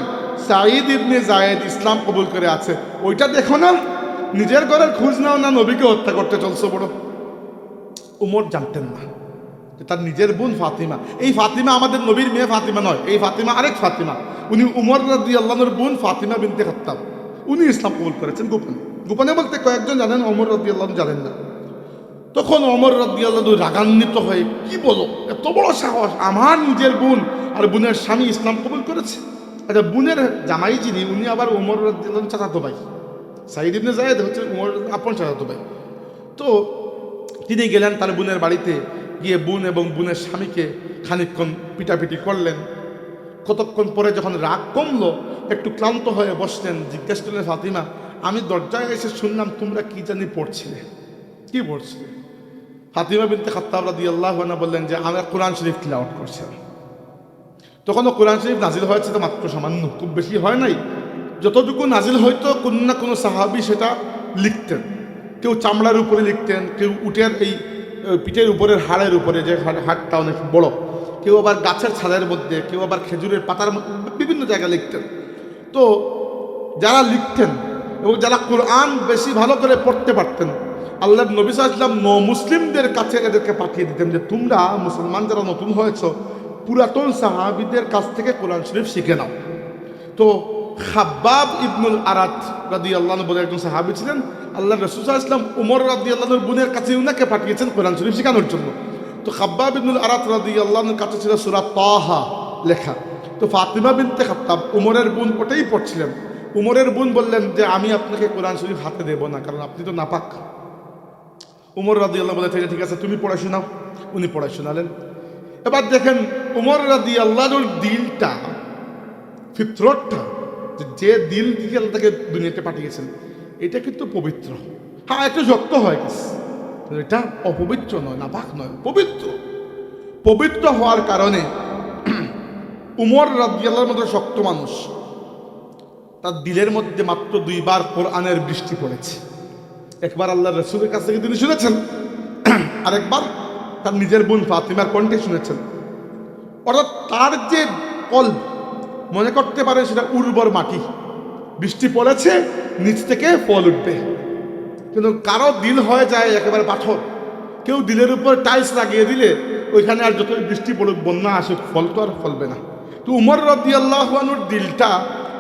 সাঈদ ইবনে যায়েদ ইসলাম কবুল করে আছে, ওইটা দেখো না, নিজের ঘরের খোঁজ নাও না, নবীকে হত্যা করতে চলছো বড়। উমর জানতেন না যে তার নিজের বোন ফাতিমা, এই ফাতিমা আমাদের নবীর মেয়ে ফাতিমা নয়, এই ফাতিমা আরেক ফাতিমা, উনি উমর রাদিয়াল্লাহুর বোন ফাতিমা বিনতে খাত্তাব, উনি ইসলাম কবুল করেছেন গোপনে। গোপনে বলতে কয়েকজন জানেন, ওমর রাদিয়াল্লাহু জানেন না। তখন ওমর রাদিয়াল্লাহু রাগান্বিত হয়ে কি বলো, এত বড় সাহস, আমার নিজের বোন আর বোনের স্বামী ইসলাম কবুল করেছে। আচ্ছা বোনের জামাই যিনি, উনি আবার ওমর রাদিয়াল্লাহু চাচাতো ভাই, সাঈদ ইবনে যায়েদ হচ্ছে ওমর আপন চাচাতো ভাই। তো তিনি গেলেন তার বোনের বাড়িতে, গিয়ে বোন এবং বোনের স্বামীকে খানিকক্ষণ পিটাপিটি করলেন। কতক্ষণ পরে যখন রাগ কমলো, একটু ক্লান্ত হয়ে বসলেন, জিজ্ঞেস করলেন ফাতিমা আমি দরজায় এসে শুনলাম তোমরা কি জানি পড়ছিলে, কি পড়ছিলে? ফাতিমা বিনতে খাত্তাব রাদিয়াল্লাহু আনহা বললেন যে আমরা কোরআন শরীফ তিলাওয়াত করছিলাম। তখনও কোরআন শরীফ নাজিল হয়েছে তো মাত্র সামান্য, খুব বেশি হয় নাই, যতটুকু নাজিল হয়তো কোনো না কোনো সাহাবী সেটা লিখতেন, কেউ চামড়ার উপরে লিখতেন, কেউ উটের এই পিঠের উপরের হাড়ের উপরে, যে হাড়টা অনেক বড়, কেউ আবার গাছের ছালের মধ্যে, কেউ আবার খেজুরের পাতার মধ্যে, বিভিন্ন জায়গায় লিখতেন। তো যারা লিখতেন এবং যারা কোরআন বেশি ভালো করে পড়তে পারতেন, আল্লাহর নবী সাল্লাল্লাহু আলাইহি ওয়াসাল্লাম মুসলিমদের কাছে এদেরকে পাঠিয়ে দিতেন যে তোমরা মুসলমান যারা নতুন হয়েছ পুরাতন সাহাবীদের কাছ থেকে কোরআন শরীফ শিখে নাও। তো খাব্বাব ইবনুল আরাত রাদিয়াল্লাহু আনহু বলে একজন সাহাবী ছিলেন, আল্লাহর রাসূল সাল্লাল্লাহু আলাইহি ওয়াসাল্লাম উমর রাদিয়াল্লাহু আনহুর বোনের কাছে উনাকে পাঠিয়েছেন কোরআন শরীফ শেখানোর জন্য। তো খাব্বাব ইবনুল আরাত রাদিয়াল্লাহু আনহুর কাছে ছিল সূরা তাহা লেখা। তো ফাতিমা বিনতে খাত্তাব উমরের বোন ওটাই পড়ছিলেন। উমরের বোন বললেন যে আমি আপনাকে কোরআন শরীফ হাতে দেব না, কারণ আপনি তো নাপাক। উমর রাদিয়াল্লাহু বলে ঠিক আছে তুমি পড়াই শোনাও। উনি পড়াই শোনালেন। এবার দেখেন উমর রাদিয়াল্লাহুর দিলটা, ফিতরতটা, যে দিল থেকে আল্লাহ তাকে দুনিয়াতে পাঠিয়েছেন এটা কিন্তু পবিত্র। হ্যাঁ একটু শক্ত হয়, এটা অপবিত্র নয়, নাপাক নয়, পবিত্র। পবিত্র হওয়ার কারণে উমর রাদিয়াল্লাহুর মতো শক্ত মানুষ, তার দিলের মধ্যে মাত্র 2 বার কোরআনের বৃষ্টি পড়েছে। একবার আল্লাহর রাসূলের কাছ থেকে তিনি শুনেছেন, আরেকবার তার নিজের বোন ফাতিমার কণ্ঠে শুনেছেন। অর্থাৎ তার যে কল্ব, মনে করতে পারে সেটা উর্বর মাটি, বৃষ্টি পড়েছে নিচ থেকে ফল উঠবে, কিন্তু কারো দিল হয়ে যায় একেবারে পাথর। কেউ দিলের উপর টাইলস লাগিয়ে দিলে ওইখানে আর যত বৃষ্টি পড়ুক, বন্যা আসুক, ফল তো আর ফলবে না। তো উমর রাদিয়াল্লাহু আনহুর দিলটা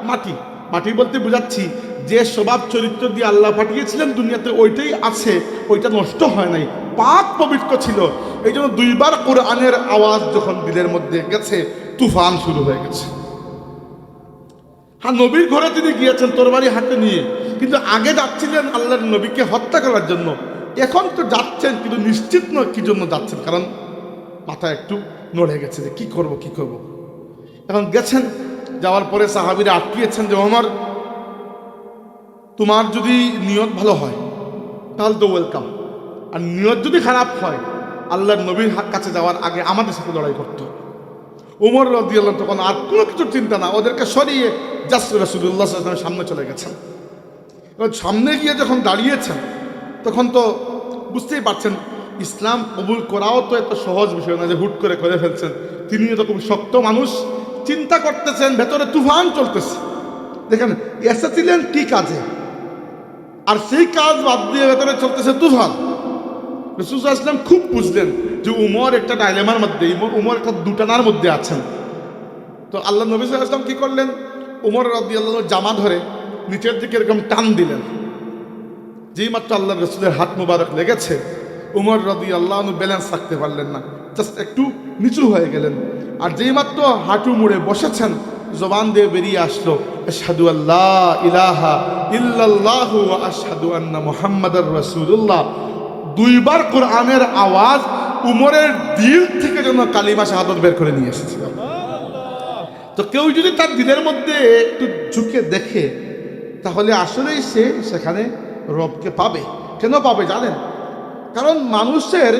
মাটি, মাটি বলতে বোঝাচ্ছি যে স্বভাব চরিত্র দিয়ে আল্লাহ পাঠিয়েছিলেন দুনিয়াতে ওইটাই আছে, ওইটা নষ্ট হয় নাই, পাক পবিত্র ছিল। এই জন্য 2 বার কোরআনের আওয়াজ যখন দিলের মধ্যে গেছে তুফান শুরু হয়ে গেছে। হ্যাঁ, নবীর ঘরে তিনি গিয়েছেন তরবারি হাতে নিয়ে, কিন্তু আগে যাচ্ছিলেন আল্লাহর নবীকে হত্যা করার জন্য। এখন তো যাচ্ছেন কিন্তু নিশ্চিত নয় কি জন্য যাচ্ছেন, কারণ মাথা একটু নড়ে গেছে যে কি করব কি করব। এখন গেছেন, যাওয়ার পরে সাহাবীরা আটকিয়েছেন যে ওমর, তোমার যদি নিয়ত ভালো হয় তাহলে তো ওয়েলকাম, আর নিয়ত যদি খারাপ হয় আল্লাহর নবীর কাছে যাওয়ার আগে আমাদের সাথে লড়াই করতে হবে। ওমর রাদিয়াল্লাহু আনহু তখন আর কোনো কিছু চিন্তা না, ওদেরকে সরিয়ে জাস্ট রাসূলুল্লাহ সাল্লাল্লাহু আলাইহি ওয়াসাল্লামের সামনে চলে গেছেন। এবার সামনে গিয়ে যখন দাঁড়িয়েছেন তখন তো বুঝতেই পারছেন ইসলাম কবুল করাও তো এত সহজ বিষয় না যে হুট করে ফেলছেন। তিনি তো খুব শক্ত মানুষ, চিন্তা করতেছেন, ভেতরে তুফান চলতেছে। দেখেন এসেছিলেন কি কাজে, আর সেই কাজ বাদ দিয়ে ভেতরে চলতেছে তুফান। রাসূল সাল্লাল্লাহু আলাইহি ওয়াসাল্লাম খুব বুঝলেন যে উমর একটা ডাইলেমার মধ্যে, উমর একটা দুটানার মধ্যে আছেন। তো আল্লাহ নবী সাল্লাল্লাহু আলাইহি ওয়াসাল্লাম কি করলেন, উমর রাদিয়াল্লাহু আনহু জামা ধরে নিচের দিকে এরকম টান দিলেন। যেই মাত্র আল্লাহ রসুলের হাত মুবারক লেগেছে, উমর রাদিয়াল্লাহু আনহু ব্যালেন্স রাখতে পারলেন না, জাস্ট একটু নিচু হয়ে গেলেন। আর যেই মাত্র হাঁটু মুড়ে বসেছেন, জবান দিয়ে বেরিয়ে আসলো আশহাদু আল্লা ইলাহা ইল্লাল্লাহু ওয়া আশহাদু আন্না মুহাম্মাদার রাসূলুল্লাহ। দুইবার কোরআনের আওয়াজ উমরের দিল থেকে যেন কালিমা শাহাদাত বের করে নিয়ে এসেছিল। তো কেউ যদি তার দিলের মধ্যে একটু ঝুঁকে দেখে তাহলে আসলেই সে সেখানে রবকে পাবে। কেন পাবে জানেন? কারণ মানুষের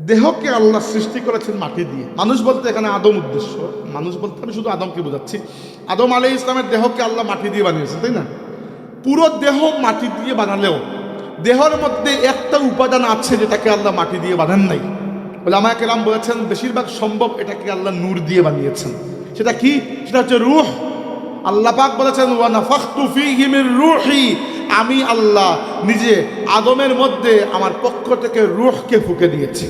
দেহকে আল্লাহ সৃষ্টি করেছেন মাটি দিয়ে। মানুষ বলতে এখানে আদম উদ্দেশ্য, মানুষ বলতে আমি শুধু আদমকে বোঝাচ্ছি। আদম আলাইহিস সালামের দেহকে আল্লাহ মাটি দিয়ে বানিয়েছেন, তাই না? পুরো দেহ মাটি দিয়ে বানালেও দেহের মধ্যে একটা উপাদান আছে যেটাকে আল্লাহ মাটি দিয়ে বানান নাই। উলামায়ে কেরাম বলেছেন বেশিরভাগ সম্ভব এটাকে আল্লাহ নূর দিয়ে বানিয়েছেন। সেটা কি? সেটা হচ্ছে রূহ। আল্লাহ পাক বলেছেন ওয়া নাফাখতু ফীহি মির রূহি, আমি আল্লাহ নিজে আদমের মধ্যে আমার পক্ষ থেকে রূহকে ফুঁকে দিয়েছি।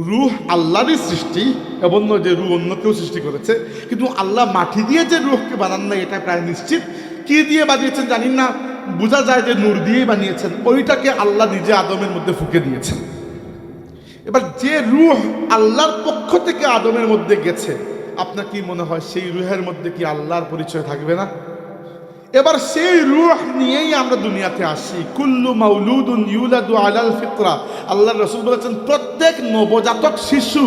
রূহ আল্লাহরই সৃষ্টি, এবং যে রূহ অন্য কেউ সৃষ্টি করেছে, কিন্তু আল্লাহ মাটি দিয়ে যে রূহকে বানান নাই এটা প্রায় নিশ্চিত। কি দিয়ে বানিয়েছেন জানি না, বোঝা যায় যে নূর দিয়েই বানিয়েছেন। ওইটাকে আল্লাহ নিজে আদমের মধ্যে ফুঁকে দিয়েছেন। এবার যে রূহ আল্লাহর পক্ষ থেকে আদমের মধ্যে গেছে, আপনার কি মনে হয় সেই রূহের মধ্যে কি আল্লাহর পরিচয় থাকবে না? এবার সেই রূহ নিয়েই আমরা দুনিয়াতে আসি। কুল্লু মাউলুদুন ইউলাদু আলাল ফিতরা, আল্লাহর রাসূল বলেছেন প্রত্যেক নবজাতক শিশু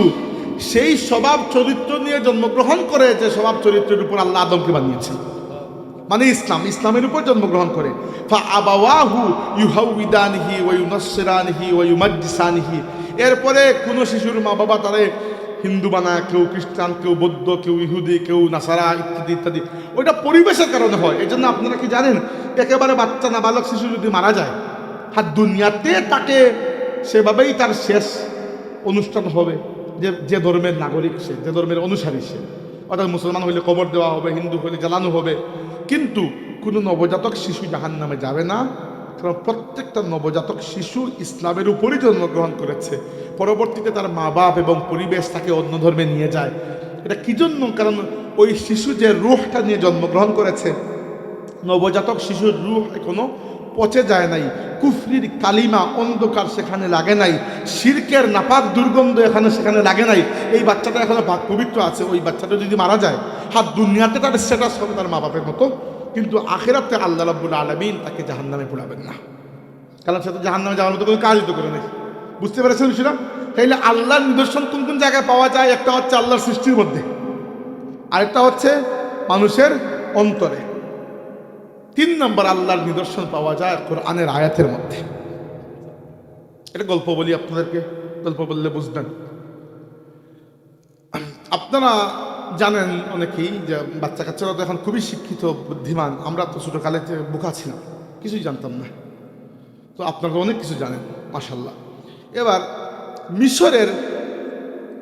সেই স্বভাব চরিত্র নিয়ে জন্মগ্রহণ করে যে স্বভাব চরিত্রের উপর আল্লাহ আদমকে বানিয়েছেন, মানে ইসলামের উপর জন্মগ্রহণ করে। ফা আবাওয়াহু ইউহাউইদানিহি ওয়া ইউনাসসিরানিহি ওয়া ইউমাজ্জিসানিহি, এরপরে কোন শিশুর মা বাবা তারে হিন্দু বানায়, কেউ খ্রিস্টান, কেউ বৌদ্ধ, কেউ ইহুদি, কেউ নাসারা ইত্যাদি ইত্যাদি। ওইটা পরিবেশের কারণে হয়। এই জন্য আপনারা কি জানেন, একেবারে বাচ্চা নাবালক শিশু যদি মারা যায়, আর দুনিয়াতে তাকে সেভাবেই তার শেষ অনুষ্ঠান হবে। যে ধর্মের নাগরিক সে, যে ধর্মের অনুসারী সে, অর্থাৎ মুসলমান হইলে কবর দেওয়া হবে, হিন্দু হইলে জ্বালানো হবে। কিন্তু কোনো নবজাতক শিশু জাহান্নামে যাবে না, কারণ প্রত্যেকটা নবজাতক শিশু ইসলামের উপরই জন্মগ্রহণ করেছে। পরবর্তীতে তার মা বাপ এবং পরিবেশ তাকে অন্য ধর্মে নিয়ে যায়। এটা কি জন্য? কারণ ওই শিশু যে রূহটা নিয়ে জন্মগ্রহণ করেছে, নবজাতক শিশুর রূহ এখনো পচে যায় নাই, কুফরির কালিমা অন্ধকার সেখানে লাগে নাই, শিরকের নাপাক দুর্গন্ধ সেখানে লাগে নাই। এই বাচ্চাটা এখনো পাক পবিত্র আছে। ওই বাচ্চাটা যদি মারা যায়, দুনিয়াতে তার স্ট্যাটাস হবে তার মা বাপের মতো, কিন্তু আখিরাতে আল্লাহ রাব্বুল আলামিন তাকে জাহান্নামে পোড়াবেন না, কারণ সে তো জাহান্নামে যাওয়ার মতো কোনো কাজই তো করে নাই। বুঝতে পেরেছেন বিষয়টা? তাইলে আল্লাহর নিদর্শন কোন কোন জায়গায় পাওয়া যায়? একটা হচ্ছে আল্লাহর সৃষ্টির মধ্যে, আরেকটা হচ্ছে মানুষের অন্তরে, 3 নম্বর আল্লাহর নিদর্শন পাওয়া যায় কোরআনের আয়াতের মধ্যে। এটা গল্প বলি আপনাদেরকে, গল্প বললে বুঝবেন। আপনারা জানেন অনেকেই যে বাচ্চা কাচ্চারা তো এখন খুবই শিক্ষিত, বুদ্ধিমান। আমরা তো ছোটোকালে বোকা ছিলাম, কিছুই জানতাম না। তো আপনারা অনেক কিছু জানেন মাশাল্লাহ। এবার মিশরের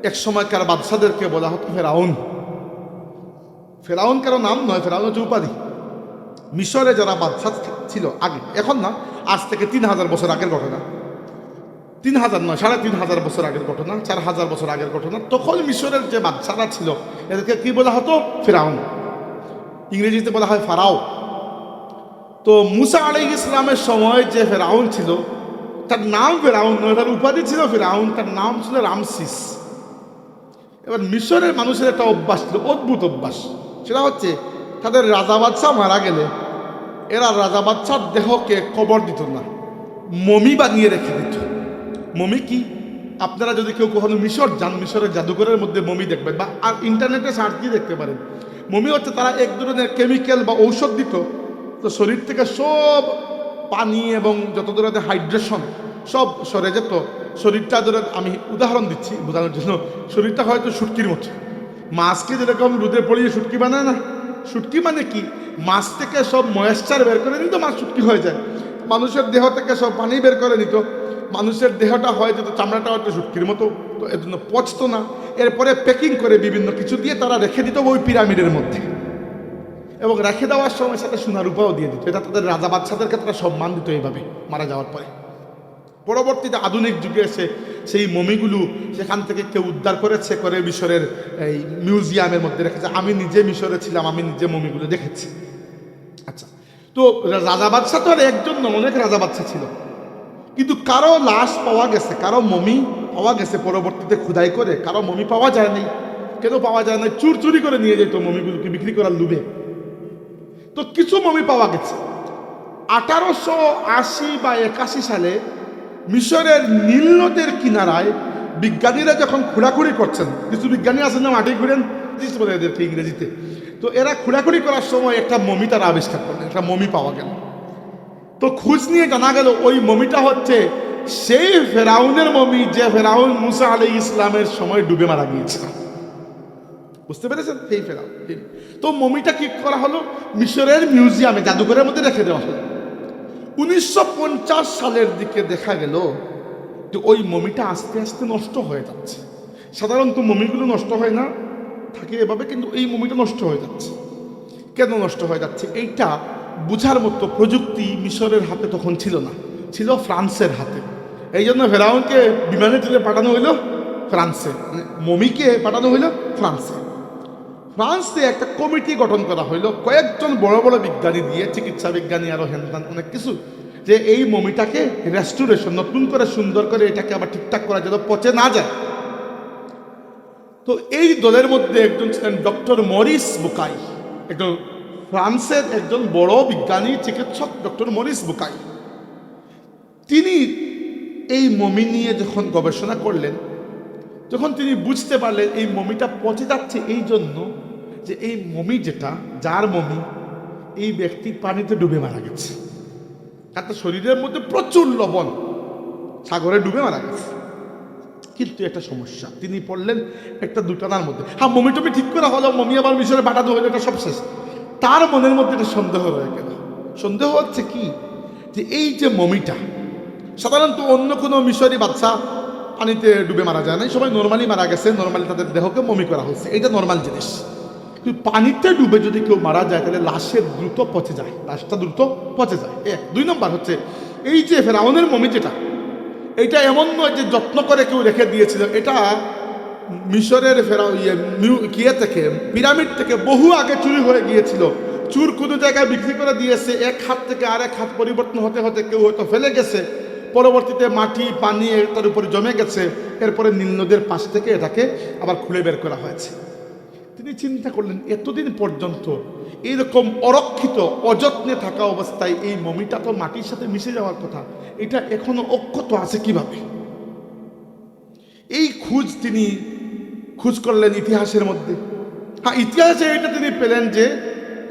এক সময়কার বাদশাদেরকে বলা হতো ফেরাউন। ফেরাউন কারো নাম নয়, ফেরাউন হচ্ছে উপাধি। মিশরে যারা বাদশা ছিল আগে, এখন না, আজ থেকে 3000 বছর আগের ঘটনা, 3000 নয়, 3500 বছর আগের ঘটনা, 4000 বছর আগের ঘটনা। তখন মিশরের যে বাদশারা ছিল এদেরকে কি বলা হতো? ফেরাউন। ইংরেজিতে বলা হয় ফারাও। তো মুসা আলাইহিস সালামের সময় যে ফেরাউন ছিল, তার নাম ফেরাউন নয়, তার উপাধি ছিল ফেরাউন, তার নাম ছিল রামসিস। এবার মিশরের মানুষের একটা অভ্যাস ছিল, অদ্ভুত অভ্যাস। সেটা হচ্ছে তাদের রাজা বাদশাহ মারা গেলে এরা রাজা বাদশার দেহকে কবর দিত না, মমি বানিয়ে রেখে দিত। মমি কি, আপনারা যদি কেউ কখনো মিশর যান, মিশরের জাদুঘরের মধ্যে মমি দেখবেন, বা আর ইন্টারনেটে সার্চ দিয়ে দেখতে পারেন। মমি হচ্ছে তারা এক ধরনের কেমিক্যাল বা ঔষধ দিত, তো শরীর থেকে সব পানি এবং যত ধরনের হাইড্রেশন সব সরে যেত। শরীরটা ধরে, আমি উদাহরণ দিচ্ছি বোঝানোর জন্য, শরীরটা হয়তো শুটকির মতো। মাছকে যেরকম রোদে পড়িয়ে শুটকি বানায় না, শুটকি মানে কি, মাছ থেকে সব ময়েশ্চার বের করে নিত, মাছ শুটকি হয়ে যায়। মানুষের দেহ থেকে সব পানি বের করে নিত, মানুষের দেহটা হয়ে যেত, চামড়াটা হয়তো শুটকির মতো, তো এর জন্য পচতো না। এরপরে প্যাকিং করে বিভিন্ন কিছু দিয়ে তারা রেখে দিত ওই পিরামিডের মধ্যে, এবং রেখে দেওয়ার সময় সাথে সোনার রূপাও দিয়ে দিত। এটা তাদের রাজা বাদশাদেরকে তারা সম্মান দিত এইভাবে মারা যাওয়ার পরে। পরবর্তীতে আধুনিক যুগে এসে সেই মমিগুলো সেখান থেকে কেউ উদ্ধার করেছে, করে মিশরের এই মিউজিয়ামের মধ্যে রেখেছে। আমি নিজে মিশরে ছিলাম, আমি নিজে মমিগুলো দেখেছি। আচ্ছা, তো রাজা বাদশাহ তো আর একজন না, অনেক রাজা বাদশাহ ছিল, কিন্তু কারো লাশ পাওয়া গেছে, কারো মমি পাওয়া গেছে পরবর্তীতে খোদাই করে, কারো মমি পাওয়া যায় নাই। কেন পাওয়া যায় না? চুরি করে নিয়ে যেত মমিগুলোকে বিক্রি করার লোভে। তো কিছু মমি পাওয়া গেছে। 1880 বা 81 সালে মিশরের নীল নদের কিনারায় বিজ্ঞানীরা যখন খোঁড়াখুড়ি করছেন, কিছু বিজ্ঞানী আছেন না মাটি ঘুরেন বলে এদেরকে ইংরেজিতে, তো এরা খোঁড়াখুড়ি করার সময় একটা মমি তারা আবিষ্কার করলেন, একটা মমি পাওয়া গেল। তো খোঁজ নিয়ে জানা গেল ওই মমিটা হচ্ছে সেই ফেরাউনের মমি, যে ফেরাউন মুসা আলাইহিস ইসলামের সময় ডুবে মারা গিয়েছিল। বুঝতে পেরেছেন? সেই ফেরাউন। তো মমিটা কি করা হলো, মিশরের মিউজিয়ামে জাদুঘরের মধ্যে রেখে দেওয়া হলো। 1950 সালের দিকে দেখা গেল যে ওই মমিটা আস্তে আস্তে নষ্ট হয়ে যাচ্ছে। সাধারণত মমিগুলো নষ্ট হয় না, থাকে এভাবে, কিন্তু এই মমিটা নষ্ট হয়ে যাচ্ছে। কেন নষ্ট হয়ে যাচ্ছে এইটা বুঝার মতো প্রযুক্তি মিশরের হাতে তখন ছিল না, ছিল ফ্রান্সের হাতে। এই জন্য ফেরাউনকে বিমানে তুলে পাঠানো হইল ফ্রান্সে, মমিকে পাঠানো হইল ফ্রান্সে। ফ্রান্সে একটা কমিটি গঠন করা হইলো, কয়েকজন বড় বড় বিজ্ঞানী দিয়ে, চিকিৎসা বিজ্ঞানী আরো হ্যান অনেক কিছু, যে এই মমিটাকে রেস্টোরেশন, নতুন করে সুন্দর করে এটাকে আবার ঠিকঠাক করা যেন পচে না যায়। তো এই দলের মধ্যে একজন ছিলেন ডক্টর মরিস বুকাই, একজন ফ্রান্সের একজন বড় বিজ্ঞানী চিকিৎসক, ডক্টর মরিস বুকাই। তিনি এই মমি নিয়ে যখন গবেষণা করলেন, যখন তিনি বুঝতে পারলেন এই মমিটা পচে যাচ্ছে এই জন্য যে এই মমি যেটা, যার মমি, এই ব্যক্তি পানিতে ডুবে মারা গেছে, তার শরীরের মধ্যে প্রচুর লবণ, সাগরে ডুবে মারা গেছে। কিন্তু একটা সমস্যা, তিনি পড়লেন একটা দুটানার মধ্যে। হ্যাঁ, মমি টমি ঠিক করা হলো, মমি আবার মিশরে পাঠানো হলো, এটা সব শেষ। তার মনের মধ্যে একটা সন্দেহ রয়ে গেল। সন্দেহ হচ্ছে কি, যে এই যে মমিটা, সাধারণত অন্য কোনো মিশরি বাদশা পানিতে ডুবে মারা যায় না, সবাই নর্মালি মারা গেছে, নর্মালি তাদের দেহকে মমি করা হয়েছে, এটা নর্মাল জিনিস। কিন্তু পানিতে ডুবে যদি কেউ মারা যায় তাহলে লাশের দ্রুত পচে যায়, লাশটা দ্রুত পচে যায়। 1 2 নম্বর হচ্ছে এই যে ফেরাউনের মমি যেটা, এটা এমন নয় যে যত্ন করে কেউ রেখে দিয়েছিল, এটা মিশরের কিয়ে থেকে, পিরামিড থেকে বহু আগে চুরি হয়ে গিয়েছিল। চুর কোনো জায়গায় বিক্রি করে দিয়েছে, এক হাত থেকে আরেক হাত পরিবর্তন হতে হতে কেউ হয়তো ফেলে গেছে, পরবর্তীতে মাটি পানি তার উপরে জমে গেছে, এরপরে নীল নদের পাশ থেকে এটাকে আবার খুলে বের করা হয়েছে। তিনি চিন্তা করলেন এতদিন পর্যন্ত এইরকম অরক্ষিত অযত্নে থাকা অবস্থায় এই মমিটা তো মাটির সাথে মিশে যাওয়ার কথা, এটা এখনো অক্ষত আছে কিভাবে? এই তিনি খোঁজ করলেন ইতিহাসের মধ্যে। হ্যাঁ, ইতিহাসে এটা তিনি পেলেন যে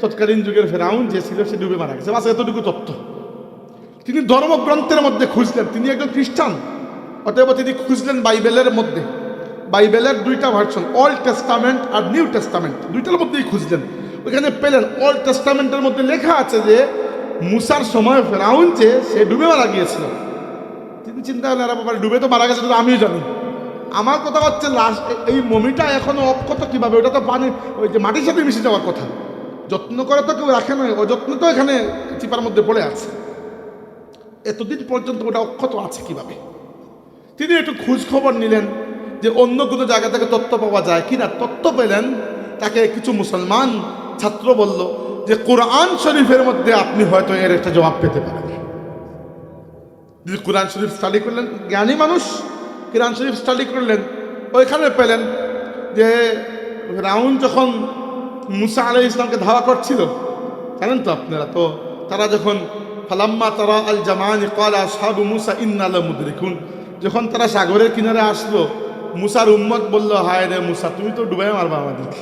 তৎকালীন যুগের ফেরাউন যে ছিল সে ডুবে মারা গেছে, বাস এতটুকু তথ্য। তিনি ধর্মগ্রন্থের মধ্যে খুঁজলেন, তিনি একজন খ্রিস্টান, অতএব তিনি খুঁজলেন বাইবেলের মধ্যে। বাইবেলের 2টা ভার্সন, ওল্ড টেস্টামেন্ট আর নিউ টেস্টামেন্ট, 2টার মধ্যেই খুঁজলেন। ওইখানে পেলেন ওল্ড টেস্টামেন্টের মধ্যে লেখা আছে যে মুসার সময় ফেরাউন যে সে ডুবে মারা গিয়েছিল। তিনি চিন্তা করলেন, আরে বাবা, ডুবে তো মারা গেছে, আমিও জানি। আমার কথা হচ্ছে এই মমিটা এখনো অক্ষত কিভাবে? ওটা তো পানি, ওই যে মাটির সাথে মিশে যাওয়ার কথা, যত্ন করে তো কেউ রাখে না, অযত্ন তো এখানে চিপার মধ্যে পড়ে আছে, এতদিন পর্যন্ত ওটা অক্ষত আছে কিভাবে? তিনি একটু খোঁজ খবর নিলেন যে অন্য কোনো জায়গা থেকে তথ্য পাওয়া যায় কিনা। তথ্য পেলেন, তাকে কিছু মুসলমান ছাত্র বলল যে কোরআন শরীফের মধ্যে আপনি হয়তো এর একটা জবাব পেতে পারেন। যদি কোরআন শরীফ স্টাডি করলেন, জ্ঞানী মানুষ কোরআন শরীফ স্টাডি করলেন, ওইখানে পেলেন যে ফেরাউন যখন মুসা আলাইহিস সালামকে ধাওয়া করছিল, জানেন তো আপনারা, তো তারা যখন ফালাম্মা তারা আল জামানি ক্বালা আসহাবু মুসা ইন্না লামুদরিকুন, যখন তারা সাগরের কিনারে আসলো, মুসার উম্মত বলল, হায় রে মুসা, তুমি তো ডুবাই মারবা আমাদেরকে।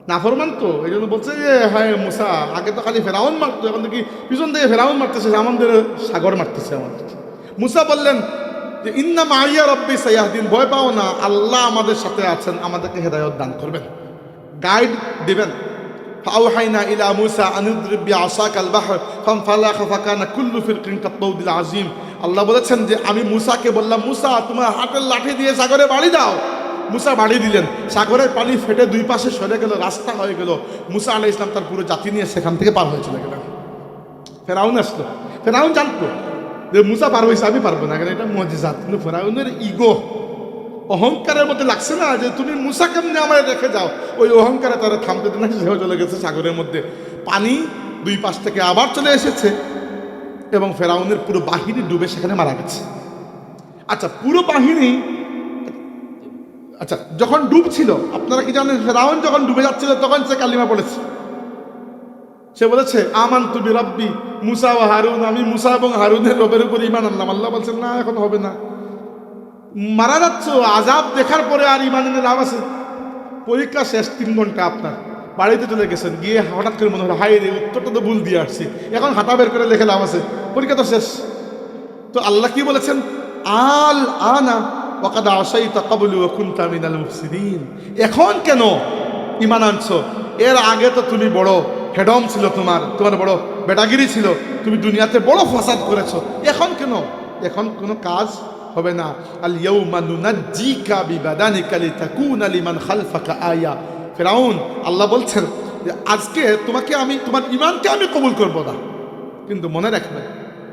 নাফরমান তো, এই জন্য বলছে যে হায় মুসা, আগে তো খালি ফেরাউন মারতো, এখন দেখি পিছন থেকে ফেরাউন মারতেছে, আমাদের সাগর মারতেছে আমাদেরকে। মুসা বললেন যে ইন্না মাইয়া রব্বি সাইয়াহদিন, ভয় পাও না, আল্লাহ আমাদের সাথে আছেন, আমাদেরকে হেদায়েত দান করবেন, গাইড দিবেন। ফাওহাইনা ইলা মুসা আন ইদরিব বিআসাকাল বাহর ফানফালাখা ফাকানা কুল্লু ফিরকিন কাত-তাউদিল আযীম। আল্লাহ বলেছেন যে আমি মুসাকে বললাম, মুসা তোমার হাতের লাঠি দিয়ে সাগরে বাড়ি দাও। মুসা বাড়ি দিলেন, সাগরের পানি ফেটে দুই পাশে সরে গেল, রাস্তা হয়ে গেল। মুসা আলাইহিস সালাম তার পুরো জাতি নিয়ে সেখান থেকে পার হয়ে চলে গেলেন। ফেরাউন আসলো, ফেরাউন জানতো যে মুসা পার হয়েছে, আমি পারবো না, এটা মুজিজাত। কিন্তু ফেরাউনের ইগো, অহংকারের মধ্যে লাগছে না যে তুমি মুসা কেমনে আমার রেখে যাও, ওই অহংকারে তারা থামতে দেন না, সেও চলে গেছে সাগরের মধ্যে। পানি দুই পাশ থেকে আবার চলে এসেছে এবং ফেরাউনের পুরো বাহিনী ডুবে সেখানে মারা গেছে। আচ্ছা, পুরো বাহিনী যখন ডুবছিল, আপনারা কি জানেন, ফেরাউন যখন ডুবে যাচ্ছিল তখন সে কালিমা পড়েছে। সে বলেছে আমানতু বিরাব্বি মুসা ওয়া হারুন, আমি মুসা এবং হারুনের রবের উপর ঈমান আনলাম। আল্লাহ বলছেন না, এখন হবে না, মারা যাচ্ছ, আযাব দেখার পরে আর ঈমান এনে লাভ আছে? পরীক্ষা শেষ, 3 ঘন্টা আপনার বাড়িতে চলে গেছেন, গিয়ে হঠাৎ করে মনে হলো হায় রে, উত্তরটা তো ভুল দিয়ে আসছি, এখন হাতা বের করে লেখে লাভ আছে? পরীক্ষা তো শেষ। তো আল্লাহ কি বলেছেন, আল আনা ওয়াকাদ আসাইতা ক্বাবলু ওয়া কুনতা মিনাল মুফসিদিন, এখন কেন ঈমান আনছো? এর আগে তো তুমি বড় হেডম ছিল, তোমার বড় বেটাগিরি ছিল, তুমি দুনিয়াতে বড় ফাসাদ করেছো, এখন কেন? এখন কোনো কাজ হবে না। আল ইয়াউমা নুনাজ্জিকা বিবাদানিকা লিতাকুনা লিমান খালফাকা আয়া। ফিরআউন, আল্লাহ বলছেন যে আজকে তোমার ঈমানকে আমি কবুল করব না, কিন্তু মনে রাখবে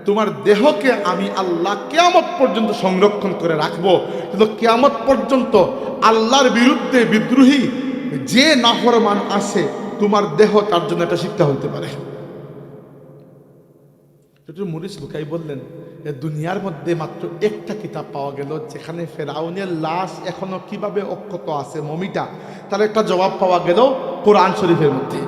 তোমার দেহকে আমি আল্লাহ কিয়ামত পর্যন্ত সংরক্ষণ করে রাখবো। কিন্তু কিয়ামত পর্যন্ত আল্লাহর বিরুদ্ধে বিদ্রোহী যে নাফরমান আছে, তোমার দেহ তার জন্য একটা শিক্ষা হতে পারে। মরিস লুকাই বললেন, দুনিয়ার মধ্যে মাত্র একটা কিতাব পাওয়া গেল যেখানে ফেরাউনের লাশ এখনো কিভাবে অক্ষত আছে, মমিটা, তার একটা জবাব পাওয়া গেল কোরআন শরীফের মধ্যে।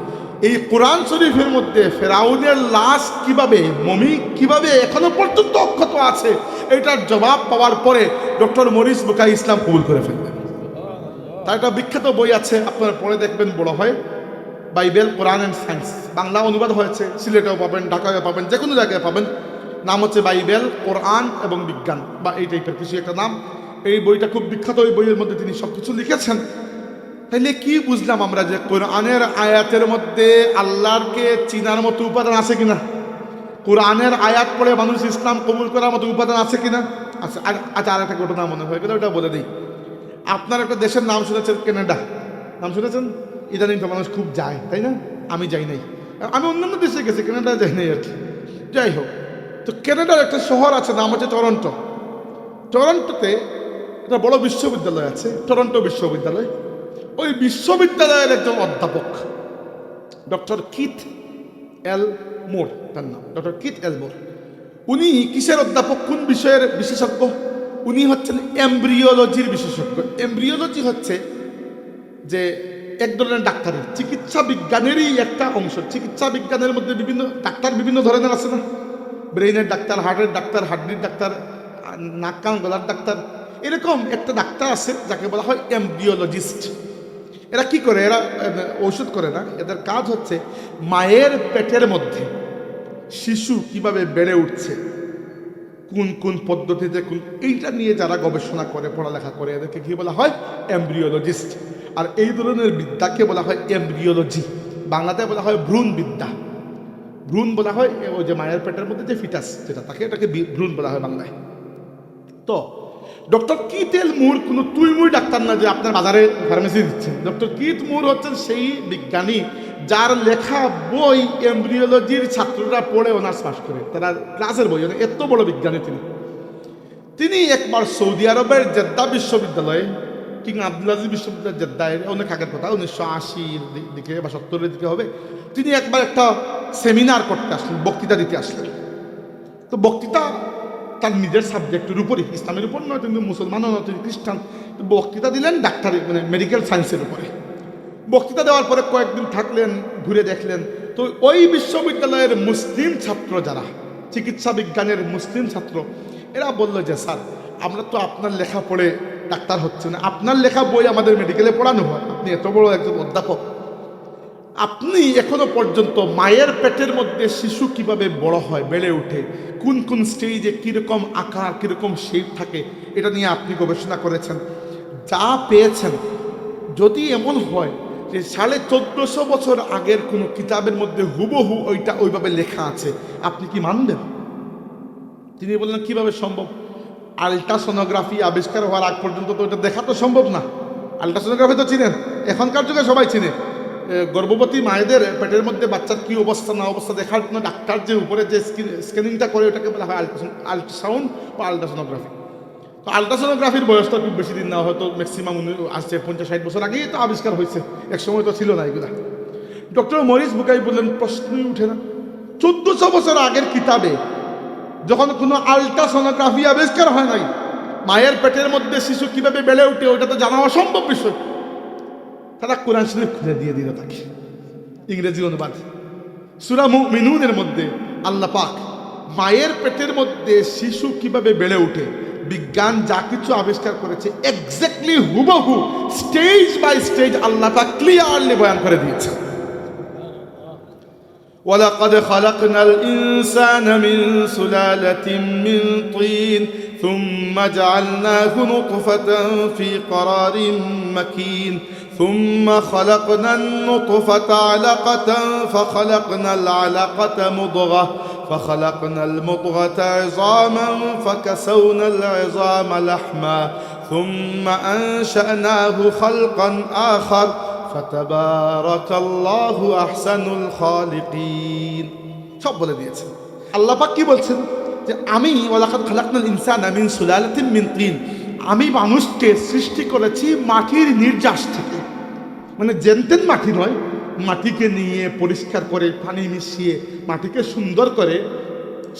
এই কোরআন শরীফের মধ্যে ফেরাউনের লাশ কিভাবে, মমি কিভাবে এখনো পর্যন্ত অক্ষত আছে, এটার জবাব পাওয়ার পরে ডক্টর মরিস লুকাই ইসলাম কবুল করে ফেললেন। তার একটা বিখ্যাত বই আছে, আপনারা পড়ে দেখবেন, বড় হয়, Bible Quran and science, Bangla অনুবাদ হয়েছে, সিলেটেও পাবেন, ঢাকায়ও পাবেন, যে কোনো জায়গায় পাবেন। নাম হচ্ছে বাইবেল কোরআন এবং বিজ্ঞান, বা এই টাইপের কিছু একটা নাম। এই বইটা খুব বিখ্যাত, এই বইয়ের মধ্যে তিনি সব কিছু লিখেছেন। তাইলে কি বুঝলাম আমরা, যে কোরআনের আয়াতের মধ্যে আল্লাহকে চিনার মতো উপাদান আছে কিনা? কোরআনের আয়াত পড়ে মানুষ ইসলাম কবুল করার মতো উপাদান আছে কিনা? আচ্ছা, আর একটা ঘটনা মনে হয়ে গেল, ওটা বলে দিই। আপনার একটা দেশের নাম শুনেছেন, কানাডা, নাম শুনেছেন? ইদানিং তো মানুষ খুব যায়, তাই না? আমি যাই নাই, আমি অন্যান্য দেশে গেছি, কানাডা যাই নাই আর কি। যাই হোক, তো কানাডার একটা শহর আছে, নাম হচ্ছে টরন্টো। টরন্টোতে একটা বড় বিশ্ববিদ্যালয় আছে, টরন্টো বিশ্ববিদ্যালয়। ওই বিশ্ববিদ্যালয়ের একজন অধ্যাপক ডক্টর কিথ এল মোর, তার নাম ডক্টর কিথ এল মোর। উনি কিসের অধ্যাপক, কোন বিষয়ের বিশেষজ্ঞ? উনি হচ্ছেন এমব্রিওলজির বিশেষজ্ঞ। এমব্রিওলজি হচ্ছে যে এক ধরনের ডাক্তারের, চিকিৎসা বিজ্ঞানেরই একটা অংশ। চিকিৎসা বিজ্ঞানের মধ্যে বিভিন্ন ধরনের আছে না, ব্রেইনের ডাক্তার, হার্টের ডাক্তার, হাড্ডির ডাক্তার, নাক কান গলার ডাক্তার, এরকম একটা ডাক্তার আছে যাকে বলা হয় এমব্রিওলজিস্ট। এরা কি করে? এরা ওষুধ করে না, এদের কাজ হচ্ছে মায়ের পেটের মধ্যে শিশু কিভাবে বেড়ে উঠছে, কোন পদ্ধতিতে, এইটা নিয়ে যারা গবেষণা করে, পড়ালেখা করে, এদেরকে কি বলা হয়? এমব্রিওলজিস্ট। আর এই ধরনের বিদ্যাকে বলা হয় এমব্রিওলজি। বাংলাতে বলা হয় ভ্রূণ বিদ্যা। ভ্রূণ বলা হয় ওই যে মায়ের পেটের মধ্যে যে ফিটাস, এটাকে ভ্রূণ বলা হয় বাংলায়। তো ডক্টর কিথ এল মুর কোনো তুই ডাক্তার না যে আপনার বাজারে ফার্মেসি দিচ্ছেন। ডক্টর কিথ মুর হচ্ছেন সেই বিজ্ঞানী যার লেখা বই এমব্রিওলজির ছাত্ররা পড়ে অনার্স পাস করে, তারা ক্লাসের বই, এত বড় বিজ্ঞানী তিনি একবার সৌদি আরবের জেদ্দা বিশ্ববিদ্যালয়ে, কিং আব্দুল আজিজ বিশ্ববিদ্যালয় জেদ্দায়, অনেক আগের কথা, 1980-র দিকে বা 70-এর দিকে হবে, তিনি একবার একটা সেমিনার করতে আসলেন, বক্তৃতা দিতে আসলেন। তো বক্তৃতা তার নিজের সাবজেক্টের উপরে, ইসলামের উপর নয়, তিনি মুসলমানও নয়, তিনি খ্রিস্টান। বক্তৃতা দিলেন ডাক্তারি মানে মেডিকেল সায়েন্সের উপরে। বক্তৃতা দেওয়ার পরে কয়েকদিন থাকলেন, ঘুরে দেখলেন তো ওই বিশ্ববিদ্যালয়ের মুসলিম ছাত্র যারা চিকিৎসা বিজ্ঞানের মুসলিম ছাত্র, এরা বলল যে স্যার আমরা তো আপনার লেখা পড়ে ডাক্তার হচ্ছে না, আপনার লেখা বই আমাদের মেডিকেলে পড়ানো হয়, আপনি এত বড় একজন অধ্যাপক, আপনি এখনো পর্যন্ত মায়ের পেটের মধ্যে শিশু কিভাবে বড় হয়, বেড়ে ওঠে, কোন কোন স্টেজে কীরকম আকার কীরকম শেপ থাকে, এটা নিয়ে আপনি গবেষণা করেছেন, যা পেয়েছেন যদি এমন হয় যে 1450 বছর আগের কোনো কিতাবের মধ্যে হুবহু ওইটা ওইভাবে লেখা আছে, আপনি কি মানবেন? তিনি বললেন কিভাবে সম্ভব? আল্ট্রাসোনোগ্রাফি আবিষ্কার হওয়ার আগ পর্যন্ত তো ওটা দেখা তো সম্ভব না। আল্ট্রাসোনোগ্রাফি তো চিনেন, এখনকার যুগে সবাই চিনে। গর্ভবতী মায়েদের পেটের মধ্যে বাচ্চার কি অবস্থা না অবস্থা দেখার জন্য ডাক্তার যে উপরে যে স্ক্যানিংটা করে ওটাকে বলা হয় আল্ট্রাসাউন্ড বা আল্ট্রাসোনোগ্রাফি। তো আল্ট্রাসোনোগ্রাফির বয়স তো খুব বেশি দিন না, হয়তো ম্যাক্সিমাম আসছে 50-60 বছর আগেই তো আবিষ্কার হয়েছে, এক সময় তো ছিল না এগুলা। ডক্টর মরিস বুকাই বললেন প্রশ্নই উঠে না, 1400 বছর আগের কিতাবে যখন কোনো আল্ট্রাসোনোগ্রাফি আবিষ্কার হয় নাই, মায়ের পেটের মধ্যে শিশু কিভাবে বেড়ে ওঠে ওটা তো জানা অসম্ভব বিষয়। তারা কোরআন শরীফ খুলে দিয়ে দিল তাকে, ইংরেজি অনুবাদ সূরা মুমিনুনের মধ্যে আল্লাহ পাক মায়ের পেটের মধ্যে শিশু কিভাবে বেড়ে ওঠে, বিজ্ঞান যা কিছু আবিষ্কার করেছে এক্স্যাক্টলি হুবহু স্টেজ বাই স্টেজ আল্লাহ পাক ক্লিয়ারলি বয়ান করে দিয়েছে। وَلَقَدْ خَلَقْنَا الْإِنسَانَ مِنْ سُلَالَةٍ مِنْ طِينٍ ثُمَّ جَعَلْنَاهُ نُطْفَةً فِي قَرَارٍ مَكِينٍ ثُمَّ خَلَقْنَا النُّطْفَةَ عَلَقَةً فَخَلَقْنَا الْعَلَقَةَ مُضْغَةً فخلقنا المضغة عظاما فكسونا العظام لحما ثم أنشأناه خلقا آخر فتبارك الله أحسن الخالقين। সব বলে দিয়েছেন। আল্লাহ পাক কি বলছেন যে আমি ওয়ালাকাদ খালাকনাল ইনসানা মিন সুলালাতিন মিন তিন, আমি মানুষকে সৃষ্টি করেছি মাটির নির্যাস থেকে, মানে জেনতেন মাটি নয়, মাটিকে নিয়ে পরিষ্কার করে পানি মিশিয়ে মাটিকে সুন্দর করে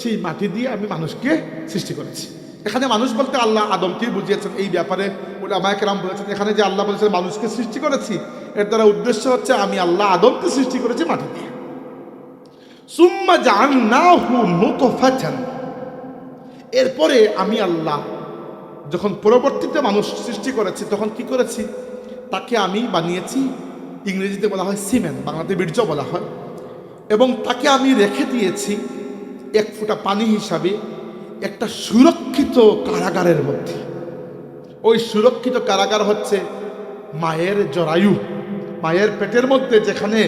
সেই মাটি দিয়ে আমি মানুষকে সৃষ্টি করেছি। এখানে মানুষ বলতে আল্লাহ আদমকে বুঝিয়েছেন। এই ব্যাপারে উলামায়ে কেরাম বলেছেন এখানে যে আল্লাহ বলেছেন মানুষকে সৃষ্টি করেছি, এর দ্বারা উদ্দেশ্য হচ্ছে আমি আল্লাহ আদমকে সৃষ্টি করেছি মাটি দিয়ে। সুম্মা জাআলনাহু নুতফাতান, এরপরে আমি আল্লাহ যখন পরবর্তীতে মানুষ সৃষ্টি করেছি তখন কি করেছি, তাকে আমি বানিয়েছি, ইংরেজিতে বলা হয় সিমেন, বাংলাতে বীর্য বলা হয়, এবং তাকে আমি রেখে দিয়েছি এক ফোঁটা পানি হিসাবে একটা সুরক্ষিত কারাগারের মধ্যে। ওই সুরক্ষিত কারাগার হচ্ছে মায়ের জরায়ু, মায়ের পেটের মধ্যে যেখানে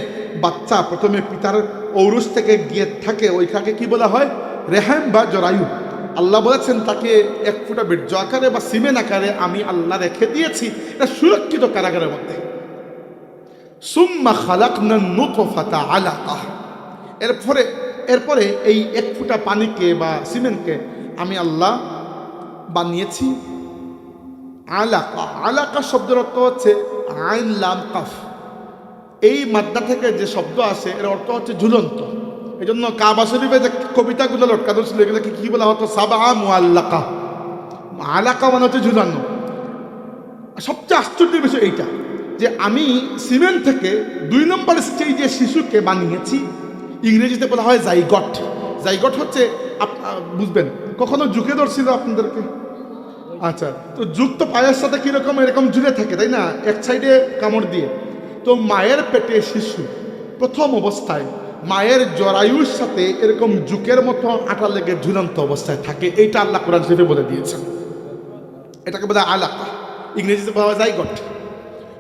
বাচ্চা প্রথমে পিতার ঔরস থেকে গিয়ে থাকে ওইখানে কি বলা হয়, রেহেম বা জরায়ু। আল্লাহ বলেছেন তাকে এক ফোঁটা বীর্য আকারে বা সিমেন আকারে আমি আল্লাহ রেখে দিয়েছি এটা সুরক্ষিত কারাগারের মধ্যে। সুম্মা খালাকনা নুতফাতা আলাকা, এরপরে এই এক ফোঁটা পানিকে বা সিমেন্টকে আমি আল্লাহ বানিয়েছি আলাকা। আলাকা শব্দের অর্থ হচ্ছে আইন লাম কাফ, এই মাদ্দা থেকে যে শব্দ আসে এর অর্থ হচ্ছে ঝুলন্ত। এই জন্য কাবা শরীফে যে কবিতাগুলো লটকানো ছিল এগুলোকে কি বলা হতো, সাবা মুআল্লাকা। আলাকা মানে হচ্ছে ঝুলানো। সবচেয়ে আশ্চর্যের বিষয় এইটা যে আমি সিমেন্ট থেকে 2 নম্বর স্টেজে শিশুকে বানিয়েছি, ইংরেজিতে বলা হয় জাইগট। জাইগট হচ্ছে বুঝবেন, কখনো জুকে ধরছিল আপনাদেরকে? আচ্ছা, তো জুক তো পায়ের সাথে কিরকম এরকম ঝুলে থাকে তাই না, এক সাইডে কামড় দিয়ে। তো মায়ের পেটে শিশু প্রথম অবস্থায় মায়ের জরায়ুর সাথে এরকম জুকের মতো আটা লেগে ঝুলন্ত অবস্থায় থাকে, এইটা আল্লাহ কোরআন শরীফে বলে দিয়েছেন। এটাকে বলা আলাকা, ইংরেজিতে বলা হয় জাইগট।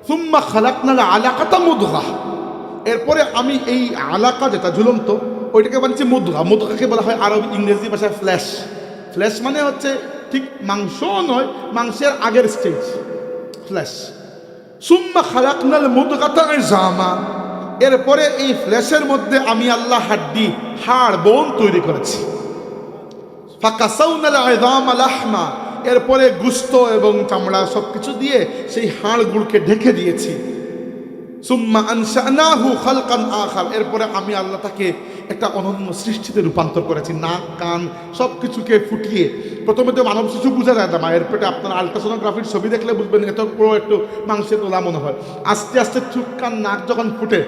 সুম্মা খালাকনাল আলাকাতা মুদগা, এরপরে আমি এই আলাকা যেটা ঝুলন্ত ওইটাকে বানিয়েছি মুদগা। মুদগাকে বলা হয় আরবি ইংরেজি ভাষায় ফ্ল্যাশ। ফ্ল্যাশ মানে হচ্ছে ঠিক মাংসও নয়, মাংসের আগের স্টেজ ফ্ল্যাশ। সুম্মা খালাকনাল মুদগাতা ইজামা, এরপরে এই ফ্ল্যাশের মধ্যে আমি আল্লাহ হাড্ডি হাড় বোন তৈরি করেছি। ফাকাসাউনাল ইজামা লাহমা, এরপরে গুস্ত এবং চামড়া সবকিছু দিয়ে সেই হাড়গুলোকে ঢেকে দিয়েছি। সুম্মা আনশানাহু খালকান আখার, এরপরে আমি আল্লাহ তাকে একটা অনন্য সৃষ্টিতে রূপান্তর করেছি। নাক কান সব কিছুকে ফুটিয়ে, প্রথমে তো মানব শিশু বোঝা যায় না, মায়ের পেটে আপনার আলট্রাসোনোগ্রাফির ছবি দেখলে বুঝবেন এত পুরো একটু মাংসের তোলা মনে হয়। আস্তে আস্তে চোখ কান নাক যখন ফুটে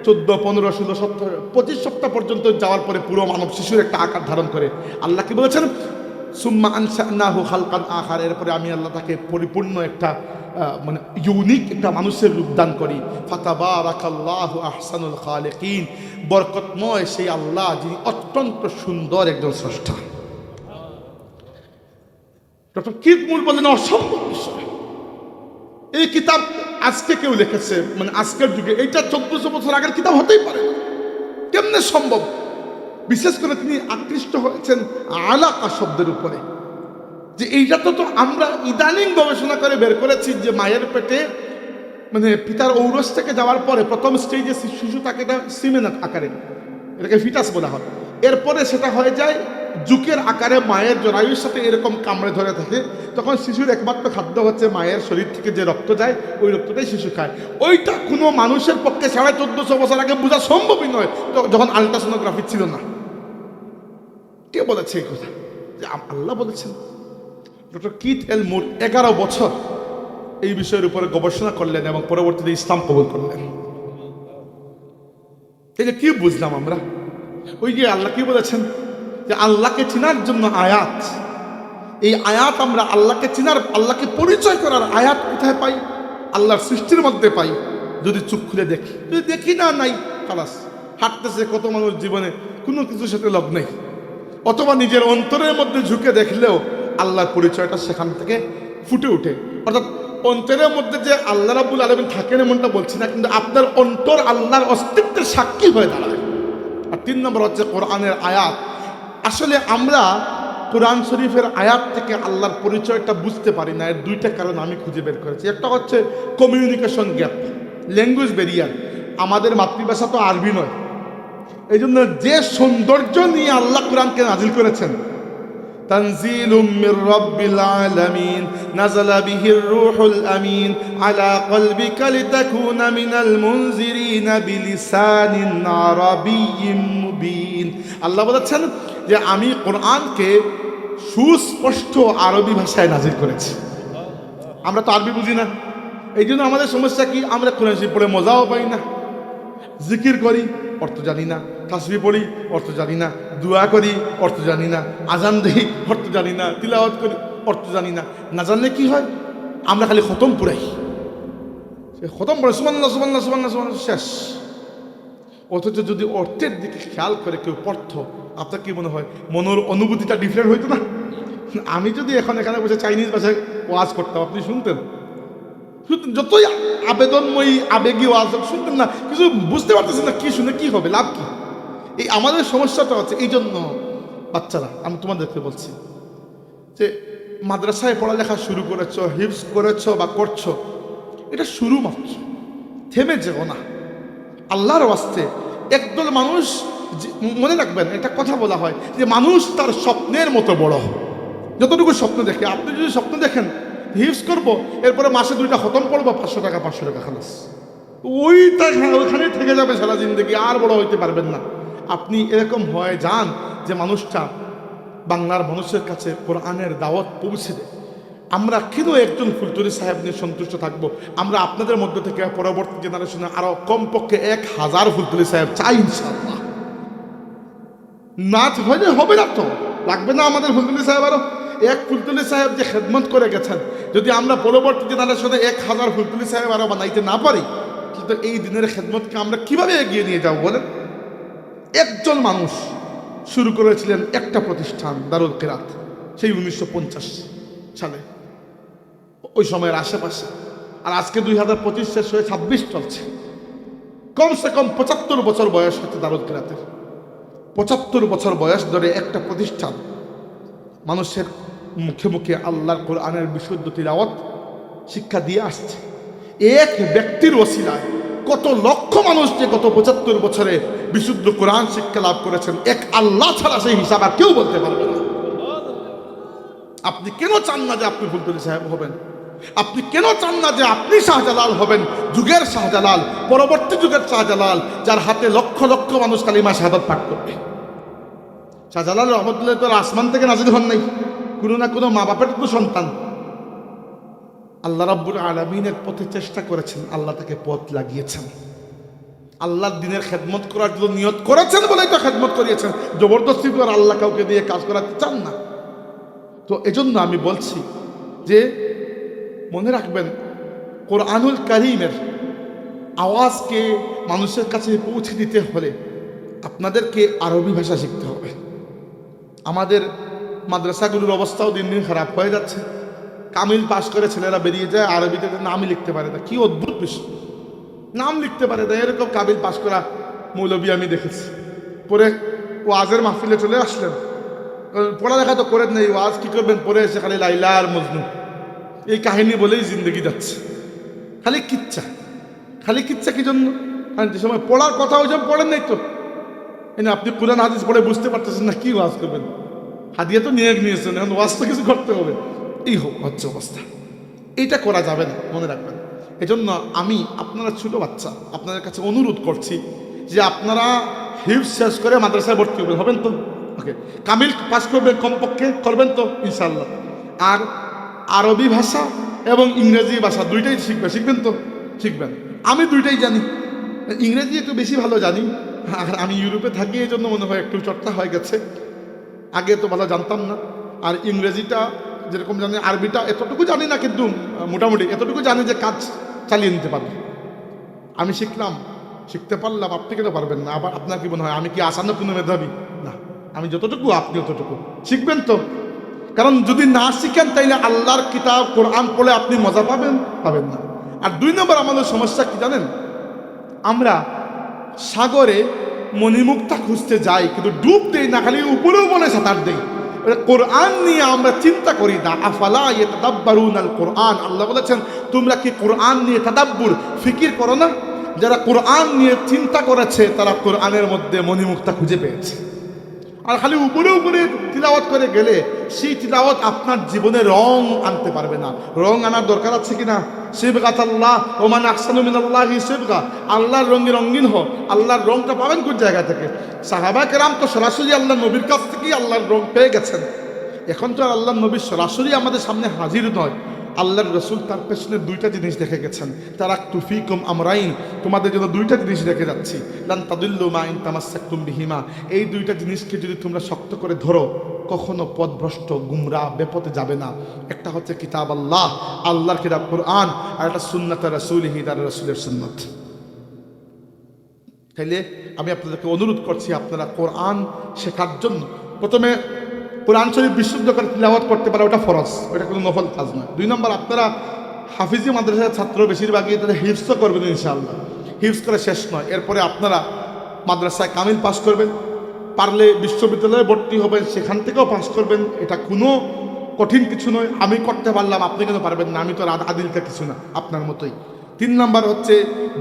14, 15, 16, 17, 25 সপ্তাহ পর্যন্ত যাওয়ার পরে পুরো মানব শিশুর একটা আকার ধারণ করে। আল্লাহ কি বলেছেন? সুম্মা আনশানাহু খালকান আখার, এরপরে আমি আল্লাহ তাকে পরিপূর্ণ একটা মানে ইউনিক একটা মানুষের রূপদান করি। ফাতাবারাকাল্লাহু আহসানুল খালিকিন, বরকতময় সেই আল্লাহ যিনি অত্যন্ত সুন্দর একজন স্রষ্টা। ডক্টর কিট মুর বলেন অসম্ভব বিষয়। এই কিতাব আজকে কেউ লিখেছে, মানে আজকের যুগে এইটা 1400 বছর আগের কিতাব হতেই পারে না, কেমনে সম্ভব? বিশেষ করে তিনি আকৃষ্ট হয়েছেন আলাকা শব্দের উপরে, যে এইটা তো আমরা ইদানিং গবেষণা করে বের করেছি যে মায়ের পেটে মানে পিতার ঔরস থেকে যাওয়ার পরে প্রথম স্টেজে শিশু থাকে এটা সিমেন আকারে, এটাকে ফিটাস বলা হয়। এরপরে সেটা হয়ে যায় জুকের আকারে, মায়ের জরায়ুর সাথে এরকম কামড়ে ধরে থাকে। তখন শিশুর একমাত্র খাদ্য হচ্ছে মায়ের শরীর থেকে যে রক্ত যায়, ওই রক্তটাই শিশু খায়। ওইটা কোনো মানুষের পক্ষে 1450 বছর আগে বোঝা সম্ভবই নয়, তো যখন আলট্রাসোনোগ্রাফি ছিল না। কে বলেছে এই কথা? যে আল্লাহ বলেছেন। ডক্টর কিট এল মুর 11 বছর এই বিষয়ের উপরে গবেষণা করলেন এবং পরবর্তীতে ইসলাম কবুল করলেন। এই যে কি বুঝলাম আমরা? ওই যে আল্লাহ কি বলেছেন যে আল্লাহকে চেনার জন্য আয়াত, এই আয়াত আমরা আল্লাহকে চেনার, আল্লাহকে পরিচয় করার আয়াত কোথায় পাই? আল্লাহর সৃষ্টির মধ্যে পাই। যদি চোখ খুলে দেখি, যদি দেখি না নাই খালাস, হাঁটতেছে কত মানুষ জীবনে কোনো কিছুর সাথে লগ নেই, অথবা নিজের অন্তরের মধ্যে ঝুঁকে দেখলেও আল্লাহর পরিচয়টা সেখান থেকে ফুটে ওঠে। অর্থাৎ অন্তরের মধ্যে যে আল্লাহ রাব্বুল আলামিন থাকেন এমনটা বলছি না, কিন্তু আপনার অন্তর আল্লাহর অস্তিত্বের সাক্ষী হয়ে দাঁড়ায়। আর 3 নম্বর হচ্ছে কোরআনের আয়াত। আসলে আমরা কোরআন শরীফের আয়াত থেকে আল্লাহর পরিচয়টা বুঝতে পারি না। এর 2টা কারণ আমি খুঁজে বের করেছি। একটা হচ্ছে কমিউনিকেশন গ্যাপ, ল্যাঙ্গুয়েজ ব্যারিয়ার। আমাদের মাতৃভাষা তো আরবি নয়, এই জন্য যে সৌন্দর্য নিয়ে আল্লাহ কোরআনকে নাজিল করেছেন, তানজিলুম মির রাব্বিল আলামিন নাযালা বিহির রূহুল আমিন আলা কলবিকা লিতাকুনা মিনাল মুনজিরিনা বিলিসানিন আরাবিয়্যিম মুবিন। আল্লাহ বলেছেন যে আমি কোরআনকে সুস্পষ্ট আরবি ভাষায় নাজিল করেছি। আমরা তো আরবি বুঝি না, এই জন্য আমাদের সমস্যা কি? আমরা কোরআন শরীফ পড়ে মজাও পাই না, জিকির করি অর্থ জানি না, তাসবিহ পড়ি অর্থ জানি না, দোয়া করি অর্থ জানি না, আজান দিই অর্থ জানি না, তিলাওয়াত করি অর্থ জানি না। না জানলে কি হয়? আমরা খালি খতম পড়াই, খতম পড়ে সুবহানাল্লাহ সুবহানাল্লাহ সুবহানাল্লাহ সুবহানাল্লাহ শেষ। অথচ যদি অর্থের দিকে খেয়াল করে কেউ পড়তো, আপনার কি মনে হয় মনের অনুভূতিটা ডিফারেন্ট হইতো না? আমি যদি এখন এখানে বসে চাইনিজ ভাষায় ওয়াজ করতাম, আপনি শুনতেন, যতই আবেদনময়ী আবেগী ওয়াজ শুনতেন না, কিছু বুঝতে পারতেছেন না কি শুনে কি হবে, লাভ কি? এই আমাদের সমস্যাটা হচ্ছে। এই জন্য বাচ্চারা, আমি তোমাদেরকে বলছি যে মাদ্রাসায় পড়ালেখা শুরু করেছ, হিফজ করেছ বা করছো, এটা শুরু মাত্র, থেমে যেও না। আল্লাহর ওয়াস্তে একদল মানুষ, মনে রাখবেন একটা কথা বলা হয় যে মানুষ তার স্বপ্নের মতো বড়, যতটুকু স্বপ্ন দেখে। আপনি যদি স্বপ্ন দেখেন হিফজ করবো, এরপরে মাসে 2টা খতম পড়বো, 500 টাকা 500 টাকা খালাস, ওইখানে থেকে যাবে সারা জিন্দগি, আর বড় হইতে পারবেন না। আপনি এরকম হয়ে যান যে মানুষটা বাংলার মানুষের কাছে কোরআনের দাওয়াত পৌঁছে দেয়। আমরা কেন একজন ফুলতলি সাহেব নিয়ে সন্তুষ্ট থাকবো? আমরা আপনাদের মধ্যে থেকে পরবর্তী জেনারেশনে আরো কমপক্ষে 1000 ফুলতলি সাহেব চাই ইনশাআল্লাহ। না হলে হবে না, তো লাগবে না আমাদের ফুলতলি সাহেব। আরো এক ফুলতলি সাহেব যে খেদমত করে গেছেন, যদি আমরা পরবর্তী জেনারেশনে 1000 ফুলতলি সাহেব আরো বানাইতে না পারি, কিন্তু এই দিনের খেদমতকে আমরা কিভাবে এগিয়ে নিয়ে যাবো বলেন? একজন মানুষ শুরু করেছিলেন একটা প্রতিষ্ঠান, দারুল কিরাত, সেই 1950 সালে, ওই সময়ের আশেপাশে। আর আজকে 2025 শেষ হয়ে 26 চলছে। কমসে কম 75 বছর বয়স হচ্ছে দারুল কিরাতের। 75 বছর বয়স ধরে একটা প্রতিষ্ঠান মানুষের মুখে মুখে আল্লাহর কোরআনের বিশুদ্ধ তিলাওয়াত শিক্ষা দিয়ে আসছে। এক ব্যক্তির ওসিলায় কত লক্ষ মানুষ যে গত 75 বছরে বিশুদ্ধ কোরআন শিক্ষা লাভ করেছেন, এক আল্লাহ ছাড়া সেই হিসাব আর কেউ বলতে পারবে না। আপনি কেন চান না যে আপনি ফুলতলি সাহেব হবেন? আপনি কেন চান না যে আপনি শাহজালাল হবেন, যুগের শাহজালাল, পরবর্তী যুগের শাহজালাল, যার হাতে লক্ষ লক্ষ মানুষ কালিমা শাহাদাত পাঠ করবে? শাহজালাল রহমতুল্লাহ তো আসমান থেকে নাজিল হন নাই, কোনো না কোনো মা বাপের তো সন্তান। আল্লাহ রাব্বুল আলামিনের পথে চেষ্টা করেছেন, আল্লাহ তাকে পথ লাগিয়েছেন। আল্লাহর দিনের খেদমত করার জন্য নিয়ত করেছেন বলেই তো খেদমত করিয়েছেন। জবরদস্তি করে আল্লাহ কাউকে দিয়ে কাজ করাতে চান না। তো এজন্য আমি বলছি যে মনে রাখবেন, কোরআনুল কারীমের আওয়াজকে মানুষের কাছে পৌঁছে দিতে হলে আপনাদেরকে আরবি ভাষা শিখতে হবে। আমাদের মাদ্রাসাগুলোর অবস্থাও দিন দিন খারাপ হয়ে যাচ্ছে। কামিল পাশ করে ছেলেরা বেরিয়ে যায়, আরবিতে নামই লিখতে পারে না। কি অদ্ভুত বিষয়, নাম লিখতে পারে না। এরকম কামিল পাশ করা মৌলবী আমি দেখেছি। পরে ওয়াজের মাহফিলে চলে আসলেন, পড়ালেখা তো করেন নাই, ওয়াজ কি করবেন, পরে এসে খালি লাইলা আর মজনু এই কাহিনী বলেই জিন্দগি যাচ্ছে। খালি কিচ্ছা, খালি কিচ্ছা কি জন্য? কারণ যে সময় পড়ার কথা ওই জন্য পড়েন নাই তো। আপনি কোরআন হাদিস পড়ে বুঝতে পারতেছেন না, কি ওয়াজ করবেন? হাদিয়া তো নিয়ে নিয়েছেন, এখন ওয়াজ তো কিছু করতে হবে। এই হচ্ছে অবস্থা। এইটা করা যাবে না, মনে রাখবেন। এজন্য আমি আপনারা ছোট বাচ্চা, আপনাদের কাছে অনুরোধ করছি যে আপনারা হিফজ শেষ করে মাদ্রাসায় ভর্তি হবেন তো? ওকে, কামিল পাস করবেন কমপক্ষে, করবেন তো ইনশাআল্লাহ। আর আরবি ভাষা এবং ইংরেজি ভাষা দুইটাই শিখবেন তো? শিখবেন। আমি দুইটাই জানি, ইংরেজি একটু বেশি ভালো জানি। আর আমি ইউরোপে থাকি, এই জন্য মনে হয় একটু চর্চা হয়ে গেছে। আগে তো ভালো জানতাম না। আর ইংরেজিটা যেরকম জানি, আরবিটা এতটুকু জানি না, কিন্তু মোটামুটি এতটুকু জানি যে কাজ চালিয়ে নিতে পারবে। আমি শিখলাম, শিখতে পারলাম, আপনি কেন পারবেন না? আবার আপনার কি মনে হয় আমি কি আসান্য কোনো মেধাবী? না, আমি যতটুকু আপনি ততটুকু শিখবেন তো। কারণ যদি না শিখেন তাইলে আল্লাহর কিতাব কোরআন পড়ে আপনি মজা পাবেন না। আর 2 নম্বর আমাদের সমস্যা কি জানেন? আমরা সাগরে মণিমুক্তা খুঁজতে যাই, কিন্তু ডুব দেই না, খালি উপরেও বলে সাঁতার দেই। কোরআন নিয়ে আমরা চিন্তা করি না। আফালা ইয়াতাদাব্বারুনাল কোরআন, আল্লাহ বলেছেন তোমরা কি কোরআন নিয়ে তাদাব্বুর, ফিকির করো না? যারা কোরআন নিয়ে চিন্তা করেছে তারা কোরআনের মধ্যে মণিমুক্তা খুঁজে পেয়েছে। আর খালি উপরে উপরে তিলাওয়াত করে গেলে সেই তিলাওয়াত আপনার জীবনে রং আনতে পারবে না। রং আনার দরকার আছে কিনা? সিবগাতাল্লাহ ওয়া মান আহসানু মিনাল্লাহি সিবগা, আল্লাহর রঙে রঙিন হও। আল্লাহর রংটা পাবেন কোন জায়গা থেকে? সাহাবা কেরাম তো সরাসরি আল্লাহর নবীর কাছ থেকেই আল্লাহর রং পেয়ে গেছেন। এখন তো আর আল্লাহর নবী সরাসরি আমাদের সামনে হাজির নয়। আল্লাহর রসুল তার পেছনে 2টা জিনিস দেখে গেছেন। তারাকতু ফীকুম আমরাইন, তোমাদের জন্য 2টা জিনিস রেখে যাচ্ছি। লান তাদিল্লু মা ইন তামাসসাকতুম বিহিমা, এই 2টা জিনিসকে যদি তোমরা শক্ত করে ধরো কখনো পথভ্রষ্ট গুমরাহ বেপথে যাবে না। একটা হচ্ছে কিতাব আল্লাহ, আল্লাহর কিতাব কোরআন, আর একটা সুন্নাত রাসূলিহি, তার রাসূলের সুন্নাত। তাইলে আমি আপনাদেরকে অনুরোধ করছি, আপনারা কোরআন শেখার জন্য প্রথমে কোরআন শরীফ বিশুদ্ধ করে তিলাওয়াত করতে পারে, ওটা ফরজ, ওটা কোনো নফল কাজ নয়। 2 নম্বর, আপনারা হাফিজি মাদ্রাসার ছাত্র বেশিরভাগই তাদের হিফজ করবেন ইনশাআল্লাহ। হিফজ করে শেষ নয়, এরপরে আপনারা মাদ্রাসায় কামিল পাস করবেন, পারলে বিশ্ববিদ্যালয়ে ভর্তি হবেন, সেখান থেকেও পাস করবেন। এটা কোনো কঠিন কিছু নয়। আমি করতে পারলাম, আপনি কেন পারবেন না? আমি তো আদিলটা কিছু না, আপনার মতোই। 3 নম্বর হচ্ছে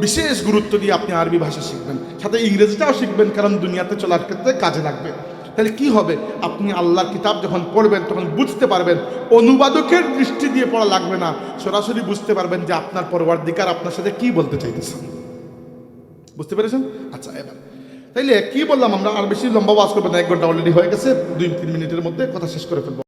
বিশেষ গুরুত্ব দিয়ে আপনি আরবি ভাষা শিখবেন, সাথে ইংরেজিটাও শিখবেন, কারণ দুনিয়াতে চলার ক্ষেত্রে কাজে লাগবে। তাহলে কি হবে? আপনি আল্লাহর কিতাব যখন পড়বেন তখন বুঝতে পারবেন, অনুবাদকের দৃষ্টি দিয়ে পড়া লাগবে না, সরাসরি বুঝতে পারবেন যে আপনার পরওয়ারদিগার আপনার সাথে কি বলতে চাইতেছেন। বুঝতে পেরেছেন? আচ্ছা, এবার তাইলে কি বললাম আমরা? আর বেশি লম্বা ওয়াজ করবেন না, 1 ঘন্টা অলরেডি হয়ে গেছে। 2-3 মিনিটের মধ্যে কথা শেষ করে ফেলবো।